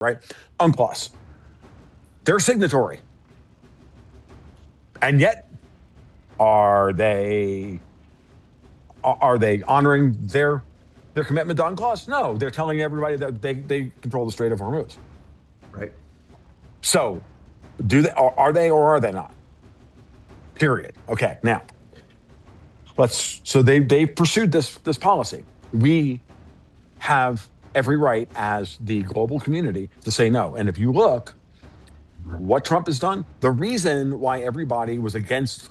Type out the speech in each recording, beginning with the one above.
right? UNCLOS. They're signatory. And yet, are they honoring their commitment to UNCLOS? No, they're telling everybody that they control the Strait of Hormuz. Right. So, are they or are they not? Period. Okay. Now, so they've pursued this policy. We have every right as the global community to say no. And if you look what Trump has done, the reason why everybody was against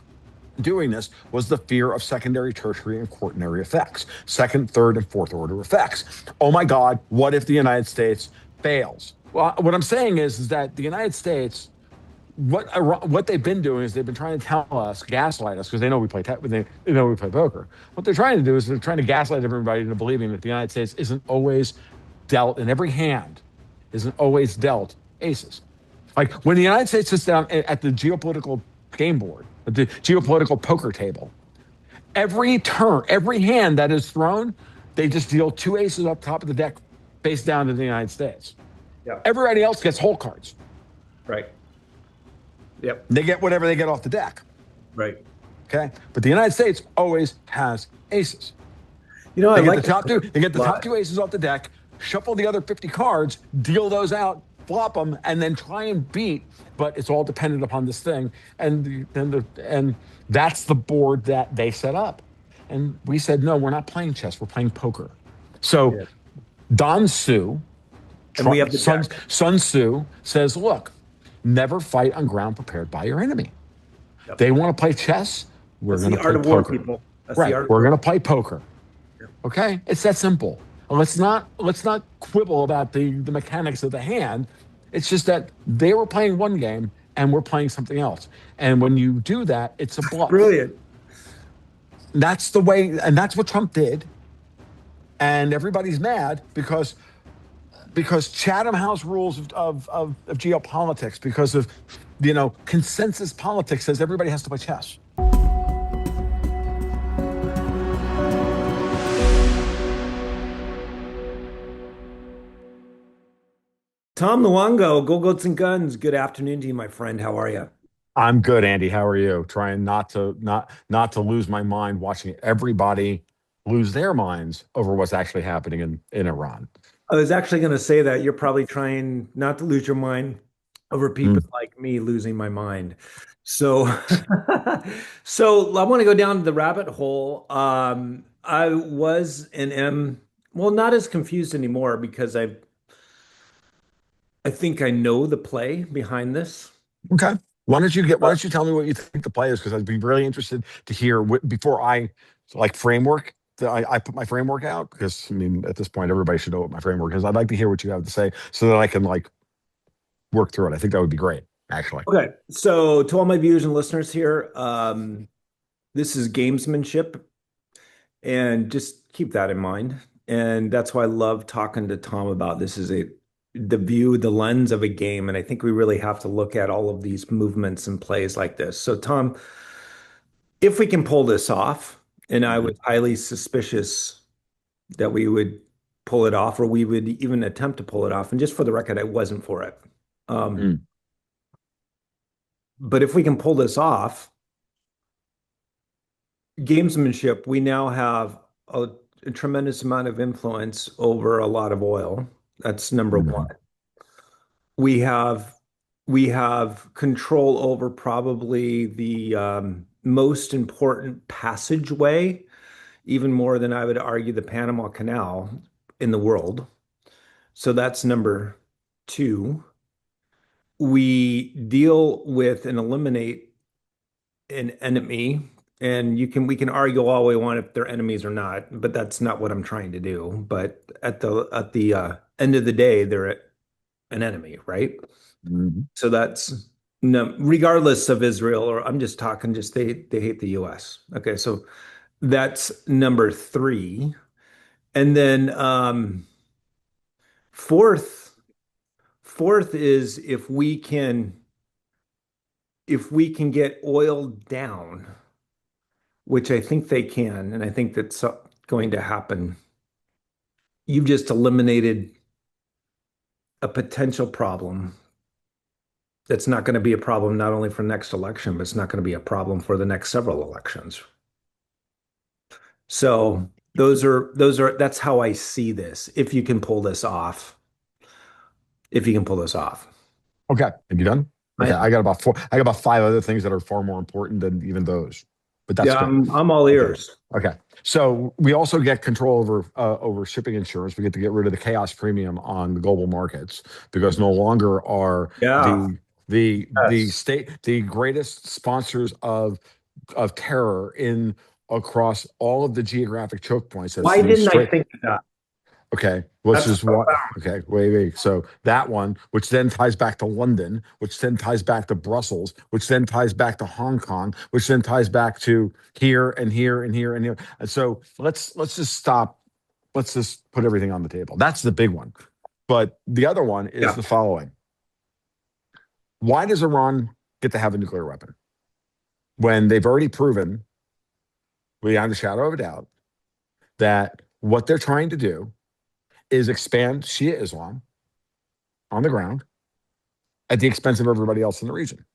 doing this was the fear of secondary, tertiary, and quaternary effects, second, third, and fourth order effects. Oh my God, what if the United States fails? Well, what I'm saying is that the United States, what they've been doing is they've been trying to tell us, gaslight us, because they know we play poker. What they're trying to do is they're trying to gaslight everybody into believing that the United States isn't always dealt in every hand, isn't always dealt aces. Like when the United States sits down at the geopolitical game board, at the geopolitical poker table, every turn, every hand that is thrown, they just deal two aces up top of the deck face down to the United States. Yeah. Everybody else gets whole cards. Right. Yep. They get whatever they get off the deck. Right. Okay. But the United States always has aces. You know, they get the top two aces off the deck, shuffle the other 50 cards, deal those out, flop them, and then try and beat. But it's all dependent upon this thing. And that's the board that they set up. And we said, no, we're not playing chess. We're playing poker. So Don Su, and we have Sun Tzu says, look, never fight on ground prepared by your enemy. Yep. They want to play chess. We're going to play poker. War, people. Right. We're going to play poker. Yep. Okay. It's that simple. Let's not quibble about the mechanics of the hand. It's just that they were playing one game and we're playing something else. And when you do that, it's a bluff. Brilliant. That's the way, and that's what Trump did. And everybody's mad because Chatham House rules of geopolitics, because of consensus politics says everybody has to play chess. Tom Luongo, Go Goats and Guns. Good afternoon to you, my friend. How are you? I'm good, Andy. How are you? Trying not to lose my mind watching everybody lose their minds over what's actually happening in Iran. I was actually going to say that you're probably trying not to lose your mind over people like me losing my mind. So, so I want to go down the rabbit hole. I was and am, well, not as confused anymore because I think I know the play behind this. Okay. Why don't you tell me what you think the play is? Because I'd be really interested to hear before I framework. I put my framework out, because I mean, at this point, everybody should know what my framework is. I'd like to hear what you have to say so that I can work through it. I think that would be great, actually. Okay. So to all my viewers and listeners here, this is gamesmanship, and just keep that in mind. And that's why I love talking to Tom about this. Is the lens of a game. And I think we really have to look at all of these movements and plays like this. So Tom, if we can pull this off, and I was highly suspicious that we would pull it off, or we would even attempt to pull it off. And just for the record, I wasn't for it. But if we can pull this off, gamesmanship, we now have a tremendous amount of influence over a lot of oil. That's number one. We have control over probably the most important passageway, even more than I would argue the Panama Canal in the world. So that's number two. We deal with and eliminate an enemy, and we can argue all we want if they're enemies or not, but that's not what I'm trying to do. But at the end of the day, they're an enemy, right? Mm-hmm. So that's no, regardless of Israel, or I'm just talking, just they hate the US. Okay, so that's number three. And then fourth is if we can get oil down, which I think they can, and I think that's going to happen. You've just eliminated a potential problem that's not going to be a problem not only for next election, but it's not going to be a problem for the next several elections. So that's how I see this. If you can pull this off, if you can pull this off. Okay, have you done? Okay, I, I got about four. I got about five other things that are far more important than even those, but that's yeah, good. I'm all Okay, ears. okay. So we also get control over shipping insurance. We get to get rid of the chaos premium on the global markets because no longer are Yeah. Yes. the greatest sponsors of terror in across all of the geographic choke points. That's Why the didn't I straight. think of that? Okay, which That's is what? Okay, wait. So that one, which then ties back to London, which then ties back to Brussels, which then ties back to Hong Kong, which then ties back to here and here and here and here. And so let's just stop. Let's just put everything on the table. That's the big one. But the other one is yeah. the following: why does Iran get to have a nuclear weapon when they've already proven, beyond a shadow of a doubt, that what they're trying to do is expand Shia Islam on the ground at the expense of everybody else in the region.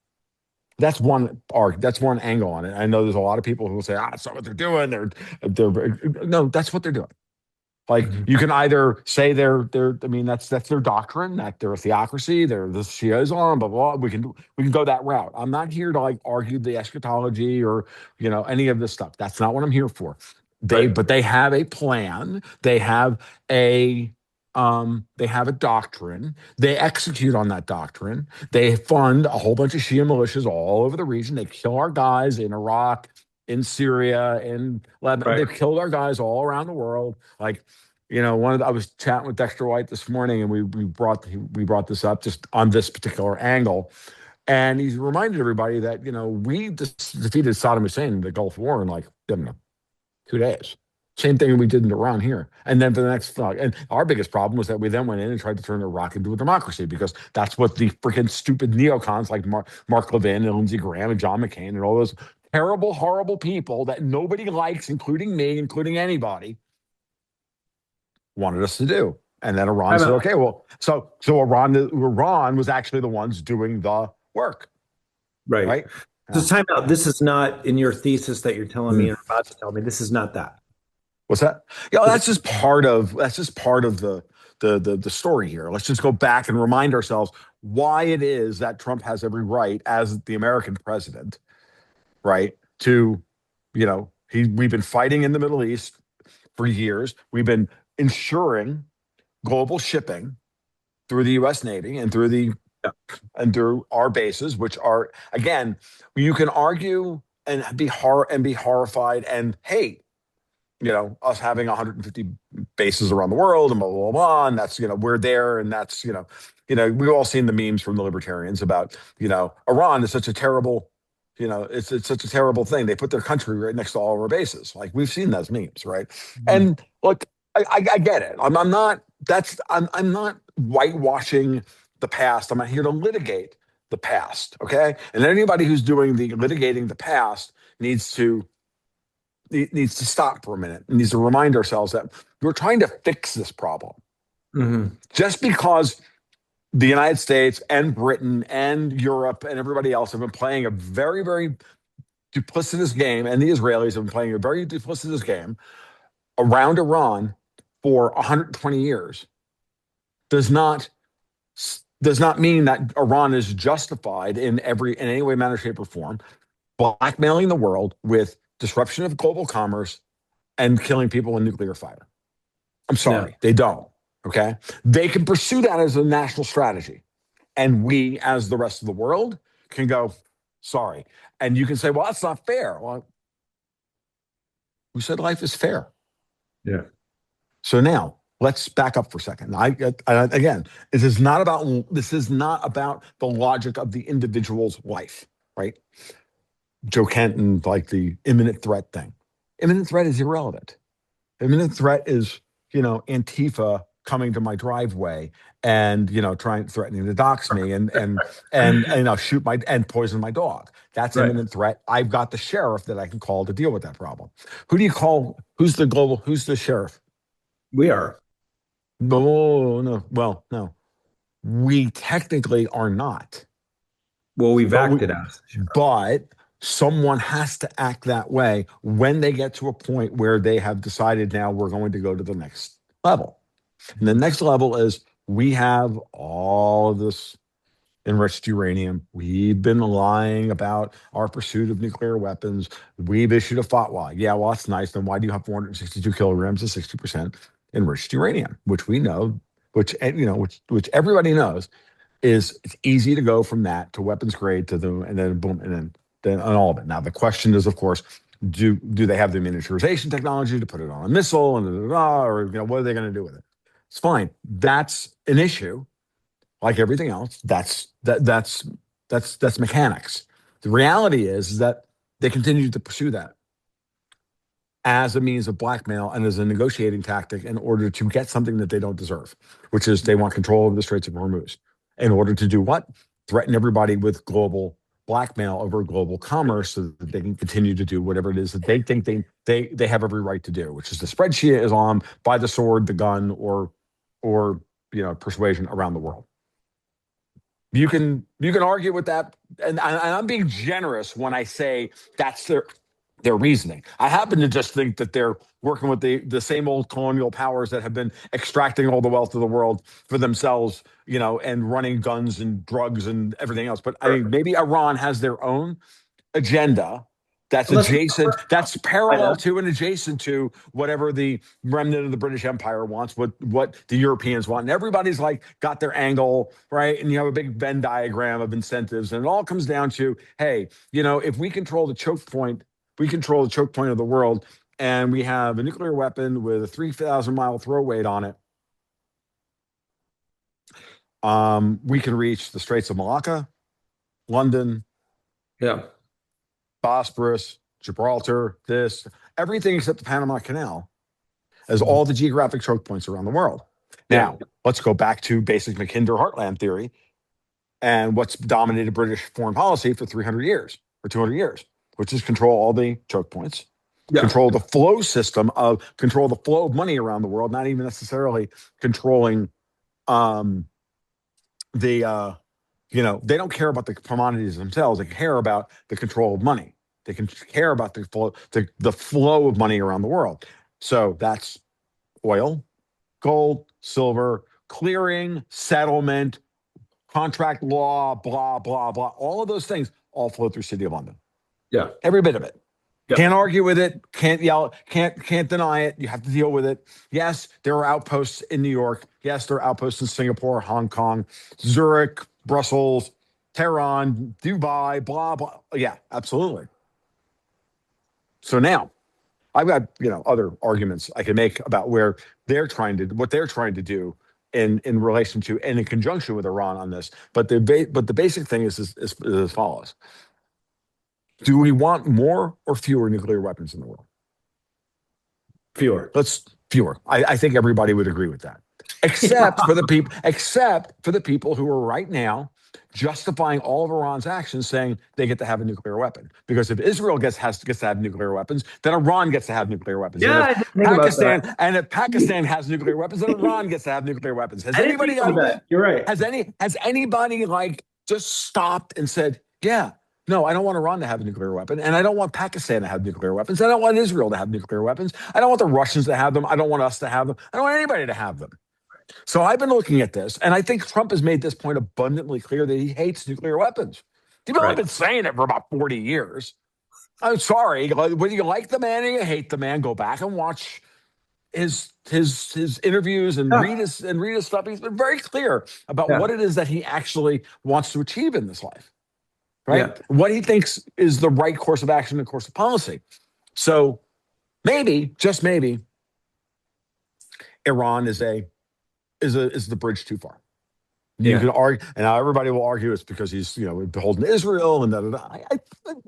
That's one arc. That's one angle on it. I know there's a lot of people who will say, "That's not what they're doing." They're no, that's what they're doing. Like Mhm. you can either say they're. I mean, that's their doctrine, that they're a theocracy, they're the Shia Islam, blah blah. We can go that route. I'm not here to like argue the eschatology or any of this stuff. That's not what I'm here for. Right. But they have a plan. They have a doctrine. They execute on that doctrine. They fund a whole bunch of Shia militias all over the region. They kill our guys in Iraq, in Syria, in Lebanon. Right. They've killed our guys all around the world. Like, I was chatting with Dexter White this morning, and we brought this up just on this particular angle, and he's reminded everybody that we just defeated Saddam Hussein in the Gulf War in like I don't know 2 days. Same thing we did around here. And then for the next, and our biggest problem was that we then went in and tried to turn Iraq into a democracy because that's what the freaking stupid neocons like Mark Levin and Lindsey Graham and John McCain and all those terrible, horrible people that nobody likes, including me, including anybody, wanted us to do. And then Iran I'm said, a, okay, well, so Iran was actually the ones doing the work, right. right? So Yeah. time out. Yeah. This is not in your thesis that you're telling me Mm. and about to tell me. This is not that. What's that? Yeah, So that's just part of the story here. Let's just go back and remind ourselves why it is that Trump has every right as the American president, right? To, we've been fighting in the Middle East for years. We've been ensuring global shipping through the U.S. Navy yeah. and through our bases, which are again, you can argue and be horrified and hate us having 150 bases around the world and blah, blah, blah. And that's, we're there. And that's, we've all seen the memes from the libertarians about, Iran is such a terrible, it's such a terrible thing. They put their country right next to all of our bases. Like we've seen those memes, right? Mhm. And look, I get it. I'm not whitewashing the past. I'm not here to litigate the past. Okay. And anybody who's doing the litigating the past needs to stop for a minute and needs to remind ourselves that we're trying to fix this problem. Mhm. Just because the United States and Britain and Europe and everybody else have been playing a very, very duplicitous game, and the Israelis have been playing a very duplicitous game around Iran for 120 years, does not mean that Iran is justified in any way, manner, shape, or form, blackmailing the world with disruption of global commerce and killing people in nuclear fire. I'm No. sorry, they don't. Okay. They can pursue that as a national strategy. And we, as the rest of the world, can go, sorry. And you can say, well, that's not fair. Well, who said life is fair? Yeah. So now let's back up for a second. Again, this is not about the logic of the individual's life, right? Joe Kenton, like the imminent threat thing. Imminent threat is irrelevant. Imminent threat is, Antifa coming to my driveway and, threatening to dox me and shoot my and poison my dog. That's Right. imminent threat. I've got the sheriff that I can call to deal with that problem. Who do you call? Who's the sheriff? We are. No, no. Well, no. We technically are not, Well, we've but we, acted as. but someone has to act that way when they get to a point where they have decided now we're going to go to the next level. And the next level is we have all of this enriched uranium. We've been lying about our pursuit of nuclear weapons. We've issued a fatwa. Yeah, well, that's nice. Then why do you have 462 kilograms of 60% enriched uranium, which we know, which which everybody knows is it's easy to go from that to weapons grade to the and then boom and then all of it. Now the question is, of course, do they have the miniaturization technology to put it on a missile and or what are they going to do with it? It's fine. That's an issue like everything else. That's mechanics. The reality is that they continue to pursue that as a means of blackmail and as a negotiating tactic in order to get something that they don't deserve, which is they want control of the Straits of Hormuz. In order to do what? Threaten everybody with global blackmail over global commerce so that they can continue to do whatever it is that they think they have every right to do, which is to spread Shia Islam by the sword, the gun, or persuasion around the world. You can argue with that, and I'm being generous when I say that's their reasoning. I happen to just think that they're working with the same old colonial powers that have been extracting all the wealth of the world for themselves, and running guns and drugs and everything else. But I mean, maybe Iran has their own agenda that's Let's adjacent, that's find parallel out. to and adjacent to whatever the remnant of the British Empire wants, what the Europeans want. And everybody's like got their angle, right? And you have a big Venn diagram of incentives. And it all comes down to, hey, if we control the choke point, we control the choke point of the world, and we have a nuclear weapon with a 3,000-mile throw weight on it. We can reach the Straits of Malacca, London, Yeah. Bosporus, Gibraltar, everything except the Panama Canal as all the geographic choke points around the world. Now, let's go back to basic Mackinder heartland theory and what's dominated British foreign policy for 300 years or 200 years, which is control all the choke points, Yeah. control the flow of money around the world, not even necessarily controlling the they don't care about the commodities themselves. They care about the control of money. They can care about the flow of money around the world. So that's oil, gold, silver, clearing, settlement, contract law, blah, blah, blah. All of those things all flow through City of London. Yeah. Every bit of it. Yeah. Can't argue with it. Can't yell. Can't deny it. You have to deal with it. Yes, there are outposts in New York. Yes, there are outposts in Singapore, Hong Kong, Zurich, Brussels, Tehran, Dubai, blah, blah. Yeah, absolutely. So now I've got, other arguments I can make about what they're trying to do in relation to and in conjunction with Iran on this. But the basic thing is as follows. Do we want more or fewer nuclear weapons in the world? Fewer. Fewer. I think everybody would agree with that. Except for the people who are right now justifying all of Iran's actions, saying they get to have a nuclear weapon. Because if Israel gets to have nuclear weapons, then Iran gets to have nuclear weapons. Yeah, I didn't think about that. And if Pakistan has nuclear weapons, then Iran gets to have nuclear weapons. Has I didn't anybody think about that. You're right. has anybody just stopped and said, yeah, no, I don't want Iran to have a nuclear weapon, and I don't want Pakistan to have nuclear weapons. I don't want Israel to have nuclear weapons. I don't want the Russians to have them. I don't want us to have them. I don't want anybody to have them. So I've been looking at this, and I think Trump has made this point abundantly clear that he hates nuclear weapons. He's only been saying it for about 40 years. I'm sorry. Whether you like the man or you hate the man, go back and watch his interviews and read his stuff. He's been very clear about what it is that he actually wants to achieve in this life. Right? Yeah. What he thinks is the right course of action and course of policy. So maybe, just maybe, Iran is the bridge too far. You can argue, and now everybody will argue it's because he's beholden to Israel and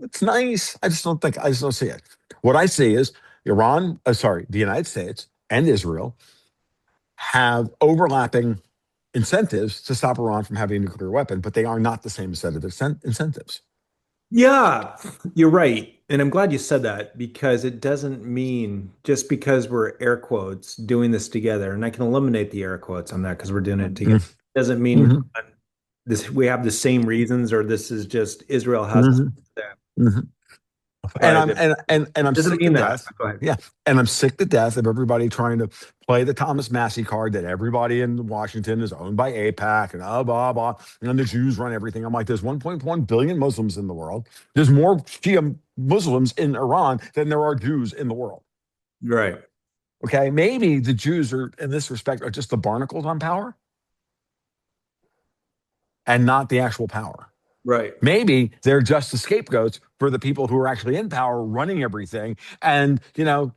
it's nice. I just don't see it. What I see is the United States and Israel have overlapping incentives to stop Iran from having a nuclear weapon, but they are not the same set of incentives. Yeah, you're right. And I'm glad you said that, because it doesn't mean just because we're air quotes doing this together, and I can eliminate the air quotes on that because we're doing it together. Doesn't mean Hmm. this we have the same reasons, or this is just Israel has Hmm. Hmm. And but I'm it and I'm doesn't sick to mean that. death. Go ahead. Yeah, and I'm sick to death of everybody trying to play the Thomas Massey card that everybody in Washington is owned by AIPAC and blah blah, and the Jews run everything. I'm like, there's 1.1 billion Muslims in the world. There's more Shia Muslims in Iran than there are Jews in the world. Right. Okay, maybe the Jews are in this respect are just the barnacles on power and not the actual power. Right. Maybe they're just the scapegoats for the people who are actually in power running everything. And,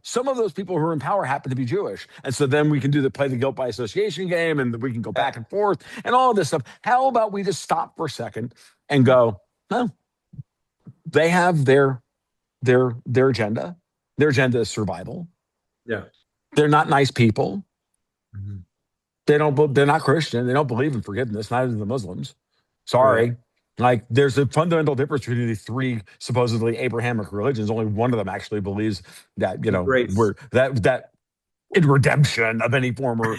some of those people who are in power happen to be Jewish. And so then we can play the guilt by association game and we can go back and forth and all of this stuff. How about we just stop for a second and go, no, they have their agenda. Their agenda is survival. Yeah. They're not nice people. Mhm. They're not Christian. They don't believe in forgiveness, neither do the Muslims. Right. Sorry. Like there's a fundamental difference between the three supposedly Abrahamic religions. Only one of them actually believes that, Grace. we're that in redemption of any form or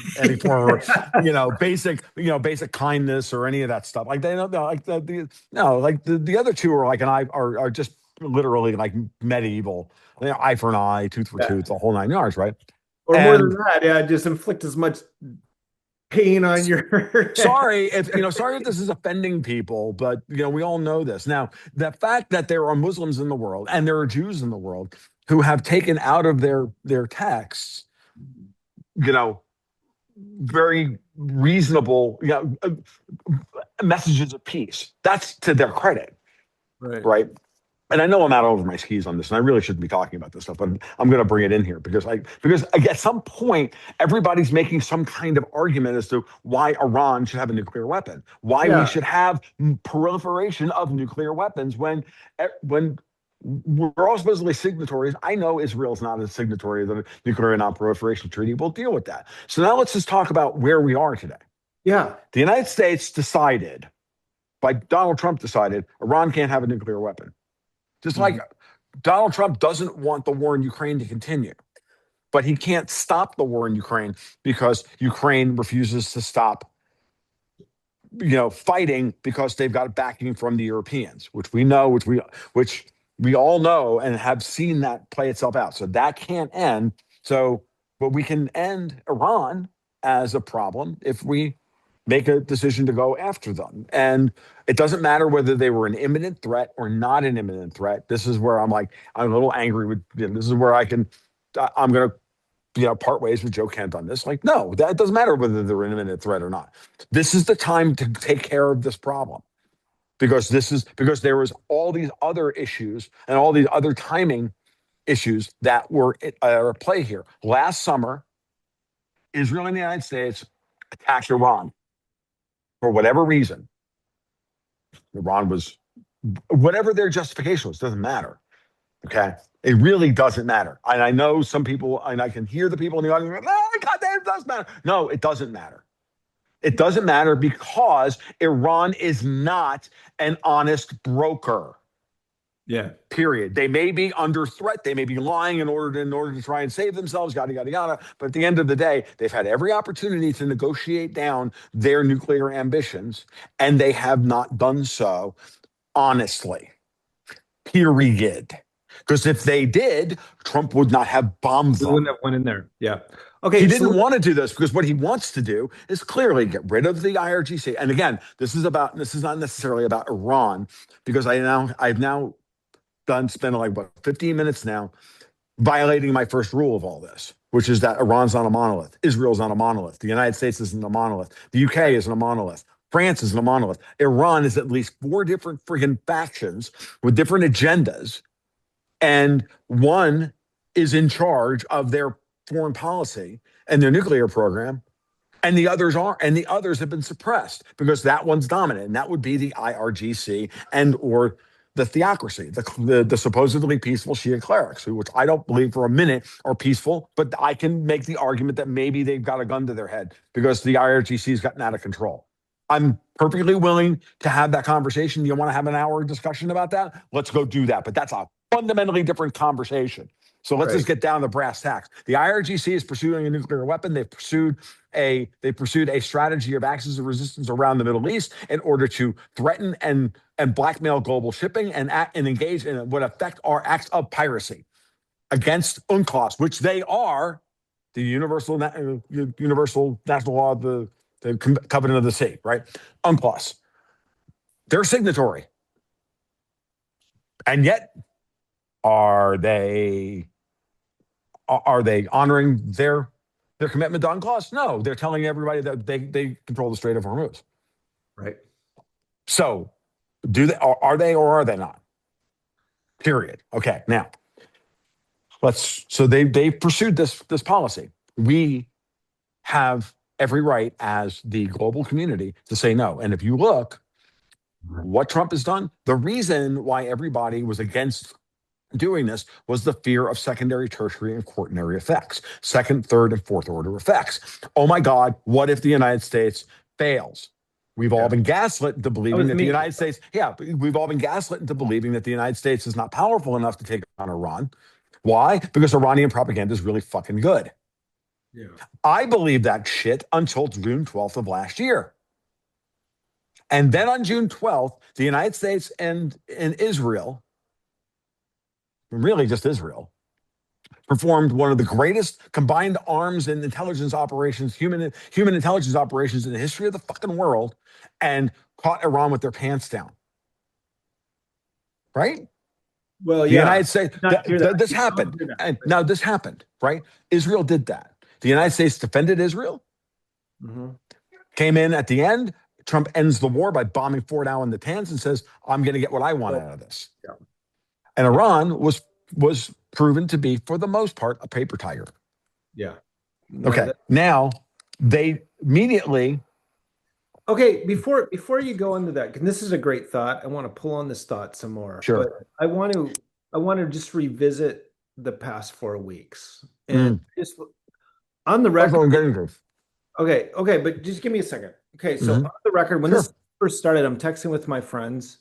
basic kindness or any of that stuff. Like they don't know, like the other two are like are just literally like medieval, eye for an eye, tooth for Yeah. tooth, the whole 9 yards, right? Or more than And that, yeah, just inflict as much pain on your sorry if this is offending people, but we all know this. Now, the fact that there are Muslims in the world and there are Jews in the world who have taken out of their texts, you know, very reasonable, messages of peace. That's to their credit, Right. right? And I know I'm out over my skis on this, and I really shouldn't be talking about this stuff, but I'm going to bring it in here because at some point everybody's making some kind of argument as to why Iran should have a nuclear weapon, why we Yeah. should have proliferation of nuclear weapons when we're all supposedly signatories. I know Israel's not a signatory of the Nuclear Non-Proliferation Treaty. We'll deal with that. So now let's just talk about where we are today. Yeah. The United States decided, Donald Trump decided, Iran can't have a nuclear weapon. Just like Mhm. Donald Trump doesn't want the war in Ukraine to continue, but he can't stop the war in Ukraine because Ukraine refuses to stop, fighting because they've got backing from the Europeans, which we know, which we all know and have seen that play itself out. So that can't end. So, but we can end Iran as a problem if we make a decision to go after them. And it doesn't matter whether they were an imminent threat or not an imminent threat. This is where I'm a little angry with, this is where I'm going to, part ways with Joe Kent on this. Like, no, that doesn't matter whether they're an imminent threat or not. This is the time to take care of this problem because there was all these other issues and all these other timing issues that were at play here. Last summer, Israel and the United States attacked Iran for whatever reason. Iran was, whatever their justification was, doesn't matter. Okay. It really doesn't matter. And I know some people, and I can hear the people in the audience, oh, God, it does matter. No, it doesn't matter. It doesn't matter because Iran is not an honest broker. Yeah. Period. They may be under threat. They may be lying in order to try and save themselves, yada yada yada. But at the end of the day, they've had every opportunity to negotiate down their nuclear ambitions, and they have not done so honestly. Period. Because if they did, Trump would not have bombed We wouldn't them. have went in there. Yeah. He Okay. didn't So want to do this because what he wants to do is clearly get rid of the IRGC. And again, this is not necessarily about Iran because I've now spent like 15 minutes now violating my first rule of all this, which is that Iran's not a monolith, Israel's not a monolith, the United States isn't a monolith, the UK isn't a monolith, France isn't a monolith. Iran is at least 4 different friggin' factions with different agendas, and one is in charge of their foreign policy and their nuclear program, and the others have been suppressed because that one's dominant, and that would be the IRGC and or the theocracy, the supposedly peaceful Shia clerics, which I don't believe for a minute are peaceful, but I can make the argument that maybe they've got a gun to their head because the IRGC has gotten out of control. I'm perfectly willing to have that conversation. You want to have an hour discussion about that? Let's go do that. But that's a fundamentally different conversation. So let's Right. just get down to brass tacks. The IRGC is pursuing a nuclear weapon. They pursued a strategy of axis of resistance around the Middle East in order to threaten and blackmail global shipping and engage in what affect our acts of piracy against UNCLOS, which they are the universal national law of the covenant of the sea, right? UNCLOS. They're signatory. And yet, are they honoring their commitment to UNCLOS? No, they're telling everybody that they control the Strait of Hormuz. Right. So, are they or are they not? Period. Okay. Now, they pursued this policy. We have every right as the global community to say no. And if you look what Trump has done, the reason why everybody was against doing this was the fear of secondary, tertiary, and quaternary effects, second, third, and fourth order effects. Oh my God, what if the United States fails? We've all been gaslit into believing that the United States, we've all been gaslit into believing that the United States is not powerful enough to take on Iran. Why? Because Iranian propaganda is really fucking good. Yeah. I believed that shit until June 12th of last year. And then on June 12th, the United States and Israel, really just Israel, performed one of the greatest combined arms and intelligence operations, human intelligence operations in the history of the fucking world, and caught Iran with their pants down. Right? Well, The United States, this You happened. hear that. And now this happened, right? Israel did that. The United States defended Israel, came in at the end. Trump ends the war by bombing Fort Allen, Natanz, and says, I'm going to get what I want out of this. Yeah. And Iran was proven to be, for the most part, a paper tiger. Yeah. Okay. Now, they immediately... Okay, before you go into that, because this is a great thought. I want to pull on this thought some more. Sure. But I want to just revisit the past 4 weeks. And just on the record. Okay, but just give me a second. Okay, so on the record, when this first started, I'm texting with my friends,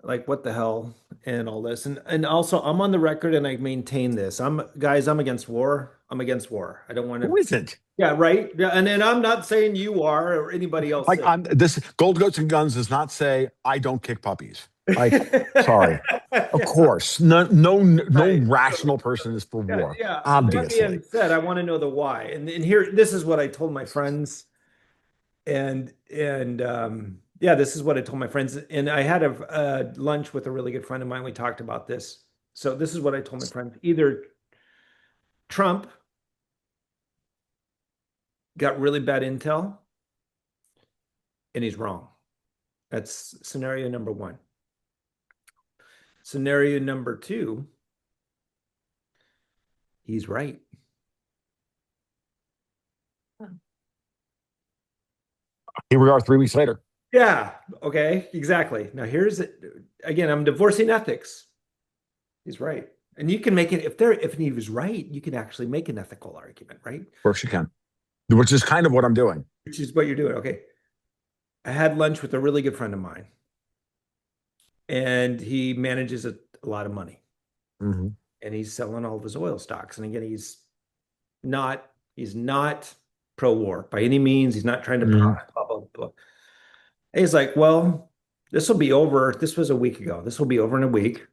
like, what the hell, and all this. And also, I'm on the record and I maintain this. I'm against war. I'm against war. I don't want to. Who isn't? Yeah, right. Yeah, and I'm not saying you are or anybody else. Like, this Gold Goats and Guns does not say I don't kick puppies. Like, sorry. Of course, no rational person is for war. Yeah. Obviously. That being said, I want to know the why. And here, this is what I told my friends. And this is what I told my friends. And I had a lunch with a really good friend of mine. We talked about this. So this is what I told my friends. Either Trump got really bad intel and he's wrong. That's scenario number one. Scenario number two, he's right. Here we are 3 weeks later. Yeah. Okay. Exactly. Now here's it. Again, I'm divorcing ethics. He's right. And you can make it if he was right, you can actually make an ethical argument, right? Of course you can. Which is kind of what I'm doing. Which is what you're doing. Okay. I had lunch with a really good friend of mine. And he manages a lot of money. And he's selling all of his oil stocks. And again, he's not pro-war by any means. He's not trying to blah, blah, blah. And he's like, well, this will be over. This was a week ago. This will be over in a week.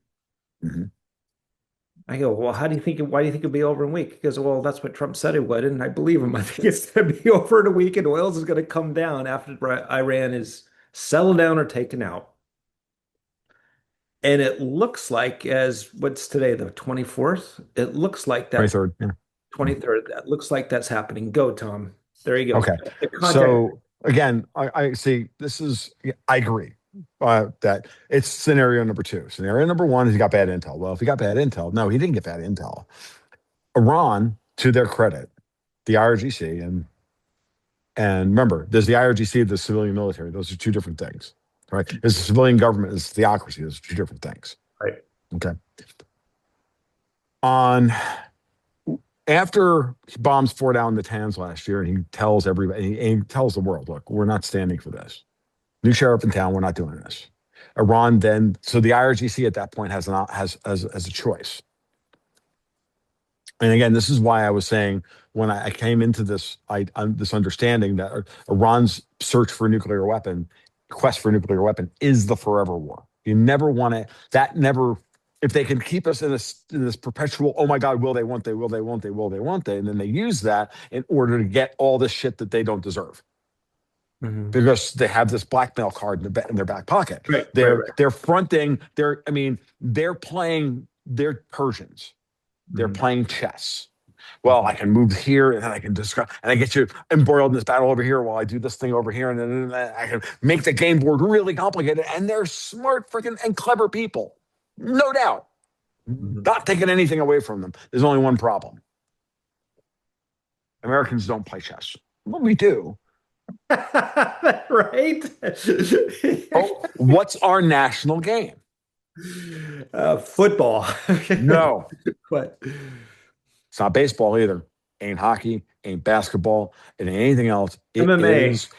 I go, well, why do you think it'll be over in a week? He goes, well, that's what Trump said it would. And I believe him. I think it's going to be over in a week and oil is going to come down after Iran is settled down or taken out. And it looks like, as what's today, the 24th? It looks like that. 23rd. Yeah. 23rd. That looks like that's happening. Go, Tom. There you go. Okay. So again, I see I agree that it's scenario number two. Scenario number one is he got bad intel. Well, if he got bad intel, no, he didn't get bad intel. Iran, to their credit, the IRGC, and remember, there's the IRGC, the civilian military. Those are two different things. Right? There's a civilian government, there's theocracy. Those are two different things. Right. Okay. After he bombs Fort Allen, Natanz last year, and he tells everybody, and he tells the world, look, we're not standing for this. New sheriff in town, we're not doing this. Iran then, so the IRGC at that point has a choice. And again, this is why I was saying when I came into this, this understanding that Iran's search for a nuclear weapon, quest for a nuclear weapon, is the forever war. You never want to. That never. If they can keep us in this perpetual, oh my God, will they, won't they, will they, won't they, will they, won't they, and then they use that in order to get all this shit that they don't deserve Mhm. because they have this blackmail card in their back pocket. Right, right, They're right. they're fronting. I mean, they're playing. They're Persians. They're Mhm. playing chess. Well, Mhm. I can move here and then I can discuss and I get you embroiled in this battle over here while I do this thing over here. And then I can make the game board really complicated. And they're smart, freaking, and clever people. No doubt. Mhm. Not taking anything away from them. There's only one problem. Americans don't play chess. Well, we do. Right? Oh, what's our national game? Football. No, But it's not baseball either. Ain't hockey, ain't basketball, it ain't anything else. It MMA. is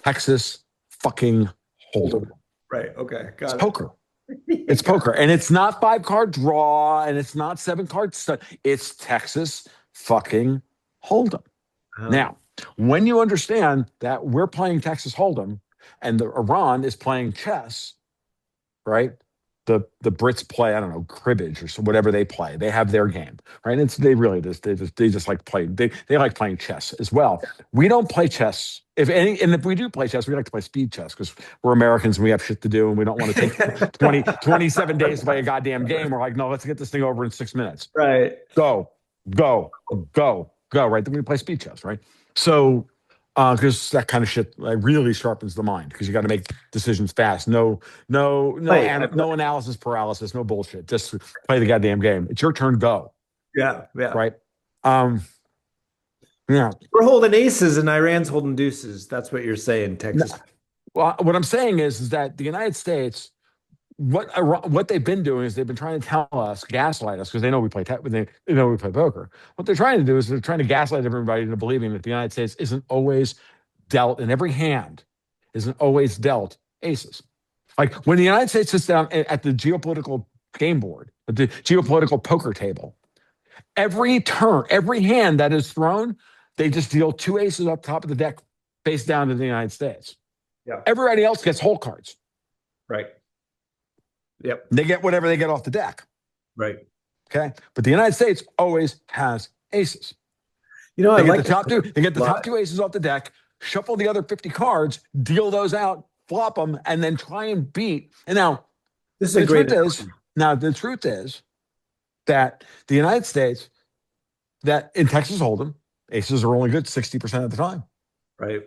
Texas fucking Hold'em. Hold'em. Right. Okay. It's Got poker. it. It's poker. And it's not 5 card draw and it's not 7 card stud. It's Texas fucking Hold'em. Um, Now, when you understand that we're playing Texas Hold'em and Iran is playing chess, right? The Brits play, I don't know, cribbage or so, whatever they play. They have their game, right? It's they really just they just like play. They like playing chess as well. We don't play chess. If any, and if we do play chess, we like to play speed chess because we're Americans and we have shit to do and we don't want to take 27 days to play a goddamn game. We're like, no, let's get this thing over in 6 minutes. right. Go, go, go, right? Then we play speed chess, right? So, because that kind of shit really sharpens the mind because you got to make decisions fast. Right. No analysis paralysis, no bullshit. Just play the goddamn game. It's your turn, go, Yeah. Yeah. right? Um, yeah. We're holding aces and Iran's holding deuces. That's what you're saying, No, Texas. well, what I'm saying is that the United States, what they've been doing is they've been trying to tell us, gaslight us, because they know we play they know we play poker. What they're trying to do is they're trying to gaslight everybody into believing that the United States isn't always dealt in every hand, isn't always dealt aces. Like when the United States sits down at the geopolitical game board, at the geopolitical poker table, every turn, every hand that is thrown, they just deal 2 aces up top of the deck face down to the United States. Yeah. Everybody else gets whole cards. Right. Yep. They get whatever they get off the deck. Right. Okay. But the United States always has aces. You know, I They get like the top two, they get the a top lot. 2 aces off the deck, shuffle the other 50 cards, deal those out, flop them, and then try and beat. And now This is a the great truth is, the truth is that the United States, that in Texas Hold'em, aces are only good 60% of the time. right.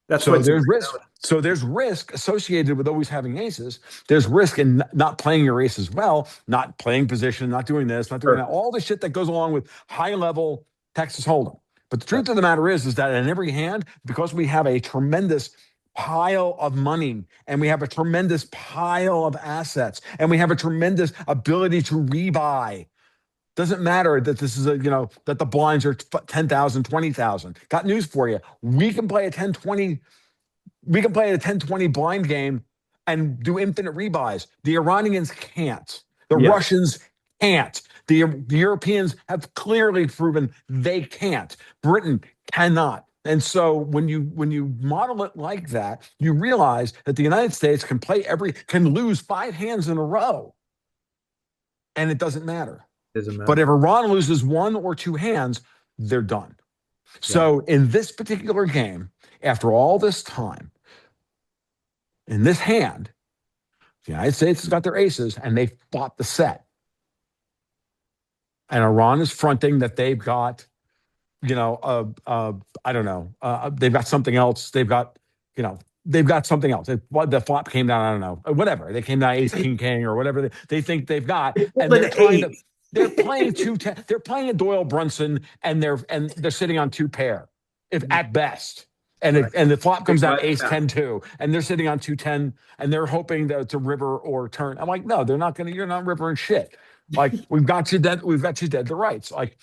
That's So what's there's risk. So there's risk associated with always having aces. There's risk in not playing your aces well, not playing position, not doing this, not doing that. All the shit that goes along with high level Texas Hold'em. But the truth of the matter is that in every hand, because we have a tremendous pile of money and we have a tremendous pile of assets and we have a tremendous ability to rebuy. Doesn't matter that this is that the blinds are 10,000, 20,000. Got news for you. We can play a 10-20. We can play a 10-20 blind game and do infinite rebuys. The Iranians can't. The Russians can't. The Europeans have clearly proven they can't. Britain cannot. And so when you model it like that, you realize that the United States can lose 5 hands in a row, and it doesn't matter. Doesn't matter. But if Iran loses 1 or 2 hands, they're done. So in this particular game, after all this time, in this hand, the United States has got their aces and they fought the set. And Iran is fronting that they've got, I don't know, they've got something else. They've got something else. The flop came down, I don't know, whatever. They came down ace, king, or whatever they think they've got. And they're trying to. They're playing they're playing a Doyle Brunson, and they're sitting on 2 pair, if at best. And the flop comes out ace 10-2, and they're sitting on 2-10, and they're hoping that it's a river or turn. I'm like, no, they're not gonna. You're not rivering shit. Like we've got you dead. We've got you dead to rights. Like,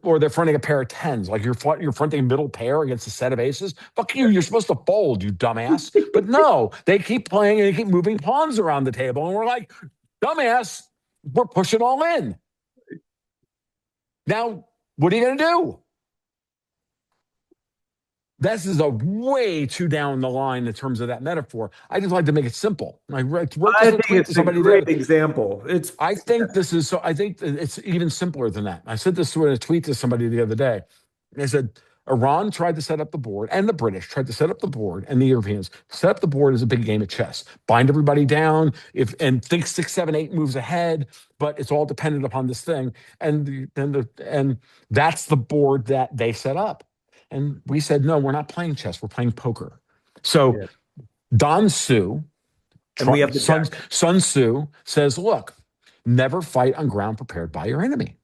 or they're fronting a pair of 10s. Like you're fronting middle pair against a set of aces. Fuck you. You're supposed to fold, you dumbass. But no, they keep playing and they keep moving pawns around the table, and we're like, dumbass. We're pushing all in. Now, what are you going to do? This is a way too down the line in terms of that metaphor. I just like to make it simple. I wrote I this in a think tweet to it's a somebody the great other. example. It's I think this is so. I think that it's even simpler than that. I said this in a tweet to somebody the other day. I said Iran tried to set up the board, and the British tried to set up the board, and the Europeans set up the board as a big game of chess. Bind everybody down, if and think 6, 7, 8 moves ahead, but it's all dependent upon this thing. And that's the board that they set up. And we said, no, we're not playing chess. We're playing poker. So yeah. Don Su, And we have the deck. Sun Tzu says, look, never fight on ground prepared by your enemy.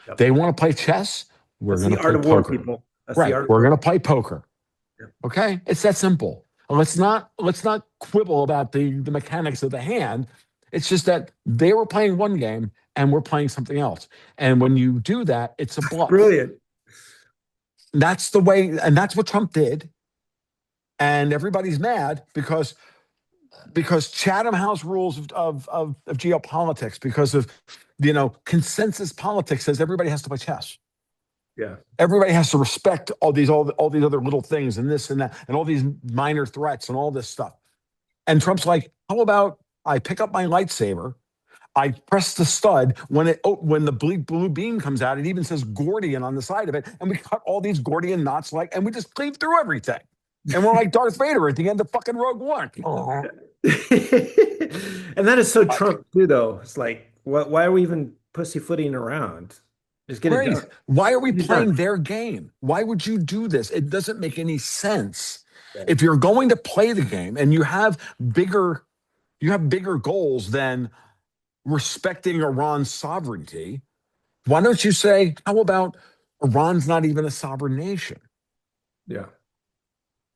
Yep. They want to play chess. We're That's going the to art play of war, poker. people. That's the Right. art of We're war. going to play poker. Yep. Okay. It's that simple. Let's not quibble about the mechanics of the hand. It's just that they were playing one game and we're playing something else. And when you do that, it's a bluff. Brilliant. That's the way, and that's what Trump did. And everybody's mad because Chatham House rules of geopolitics, because of consensus politics says everybody has to play chess. Yeah. Everybody has to respect all these other little things and this and that and all these minor threats and all this stuff. And Trump's like, how about I pick up my lightsaber, I press the stud, when the blue beam comes out, it even says Gordian on the side of it, and we cut all these Gordian knots and we just cleave through everything. And we're like Darth Vader at the end of fucking Rogue One. And that is so Trump too, though. It's like, why are we even pussyfooting around? Just get it done. Why are we playing their game? Why would you do this? It doesn't make any sense. Yeah. If you're going to play the game and you have bigger goals than respecting Iran's sovereignty, why don't you say, how about Iran's not even a sovereign nation? Yeah.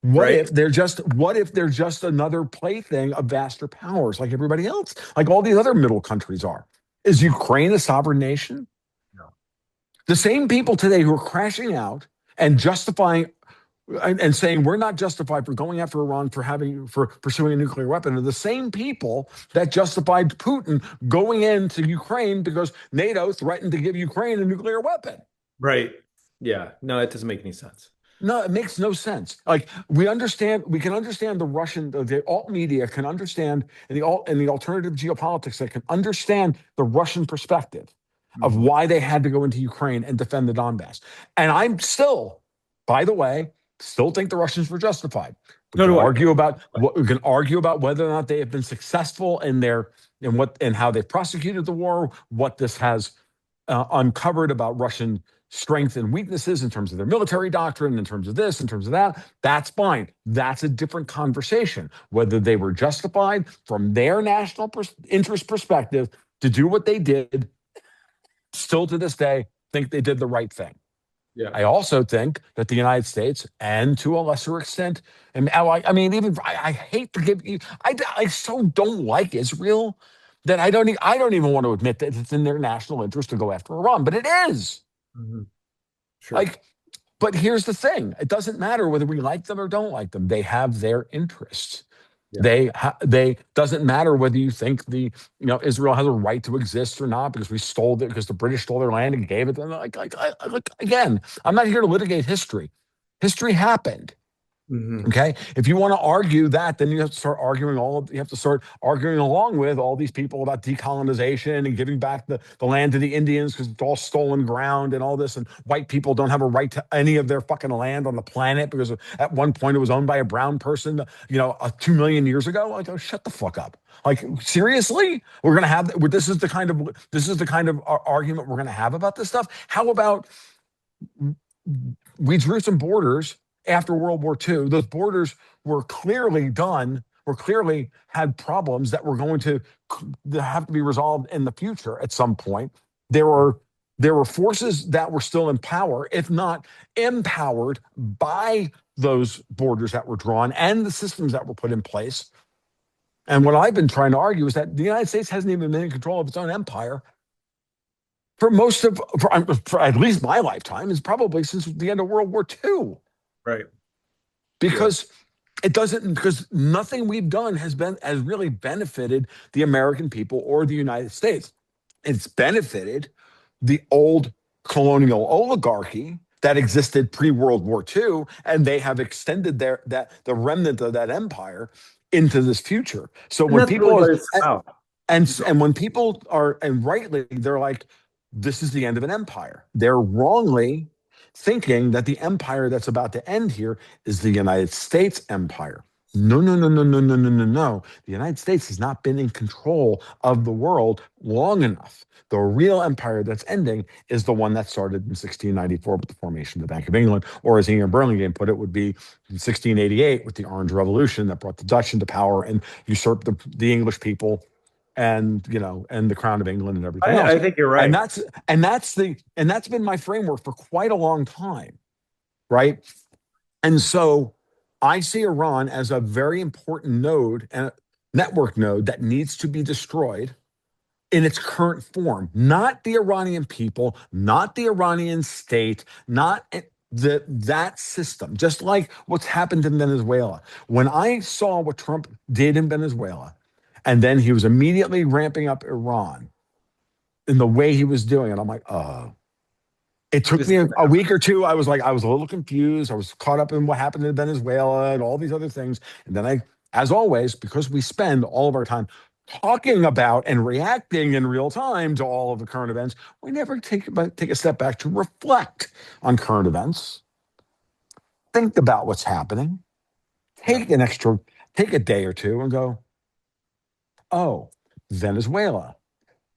What if they're just another plaything of vaster powers like everybody else, like all these other middle countries are? Is Ukraine a sovereign nation? No. The same people today who are crashing out and justifying and saying we're not justified for going after Iran for pursuing a nuclear weapon are the same people that justified Putin going into Ukraine because NATO threatened to give Ukraine a nuclear weapon. Right. Yeah. No, it doesn't make any sense. No, it makes no sense. Like we can understand the alt media can understand, and the alternative geopolitics that can understand the Russian perspective of why they had to go into Ukraine and defend the Donbass. And I'm still, by the way, think the Russians were justified. We can argue about whether or not they have been successful in how they've prosecuted the war, what this has uncovered about Russian strengths and weaknesses in terms of their military doctrine, in terms of this, in terms of that. That's fine. That's a different conversation. Whether they were justified from their national interest perspective to do what they did, still to this day, think they did the right thing. Yeah. I also think that the United States, and to a lesser extent, I hate to give you, I so don't like Israel that I don't even want to admit that it's in their national interest to go after Iran, but it is. Mm-hmm. Sure. But here's the thing: it doesn't matter whether we like them or don't like them; they have their interests. Yeah. They doesn't matter whether you think Israel has a right to exist or not because the British stole their land and gave it to them. Again, I'm not here to litigate history. History happened. Mm-hmm. Okay. If you want to argue that, then you have to start arguing along with all these people about decolonization and giving back the land to the Indians because it's all stolen ground and all this. And white people don't have a right to any of their fucking land on the planet because at one point it was owned by a brown person, 2 million years ago. Like, oh, shut the fuck up. Like, seriously? We're going to have, this is the kind of argument we're going to have about this stuff. How about we drew some borders after World War II? Those borders were clearly had problems that were going to have to be resolved in the future at some point. There were forces that were still in power, if not empowered by those borders that were drawn and the systems that were put in place. And what I've been trying to argue is that the United States hasn't even been in control of its own empire for at least my lifetime, is probably since the end of World War II. Right. Because nothing we've done has really benefited the American people or the United States. It's benefited the old colonial oligarchy that existed pre-World War II, and they have extended the remnant of that empire into this future. So And when that's really people what it's about. and when people are, and rightly, they're like, this is the end of an empire. They're wrongly thinking that the empire that's about to end here is the United States empire. No, no, no, no, no, no, no, no, no. The United States has not been in control of the world long enough. The real empire that's ending is the one that started in 1694 with the formation of the Bank of England, or as Ian Burlingame put it, would be 1688 with the Orange Revolution that brought the Dutch into power and usurped the English people and and the crown of England and everything else. I think you're And right. that's been my framework for quite a long time, right? And so I see Iran as a very important node and a network node that needs to be destroyed in its current form, not the Iranian people, not the Iranian state, not that system, just like what's happened in Venezuela. When I saw what Trump did in Venezuela, and then he was immediately ramping up Iran in the way he was doing it, I'm like, oh. It took This me is a week or two. I was like, I was a little confused. I was caught up in what happened in Venezuela and all these other things. And then as always, because we spend all of our time talking about and reacting in real time to all of the current events, we never take a step back to reflect on current events, think about what's happening, yeah. take a day or two and go, oh, Venezuela.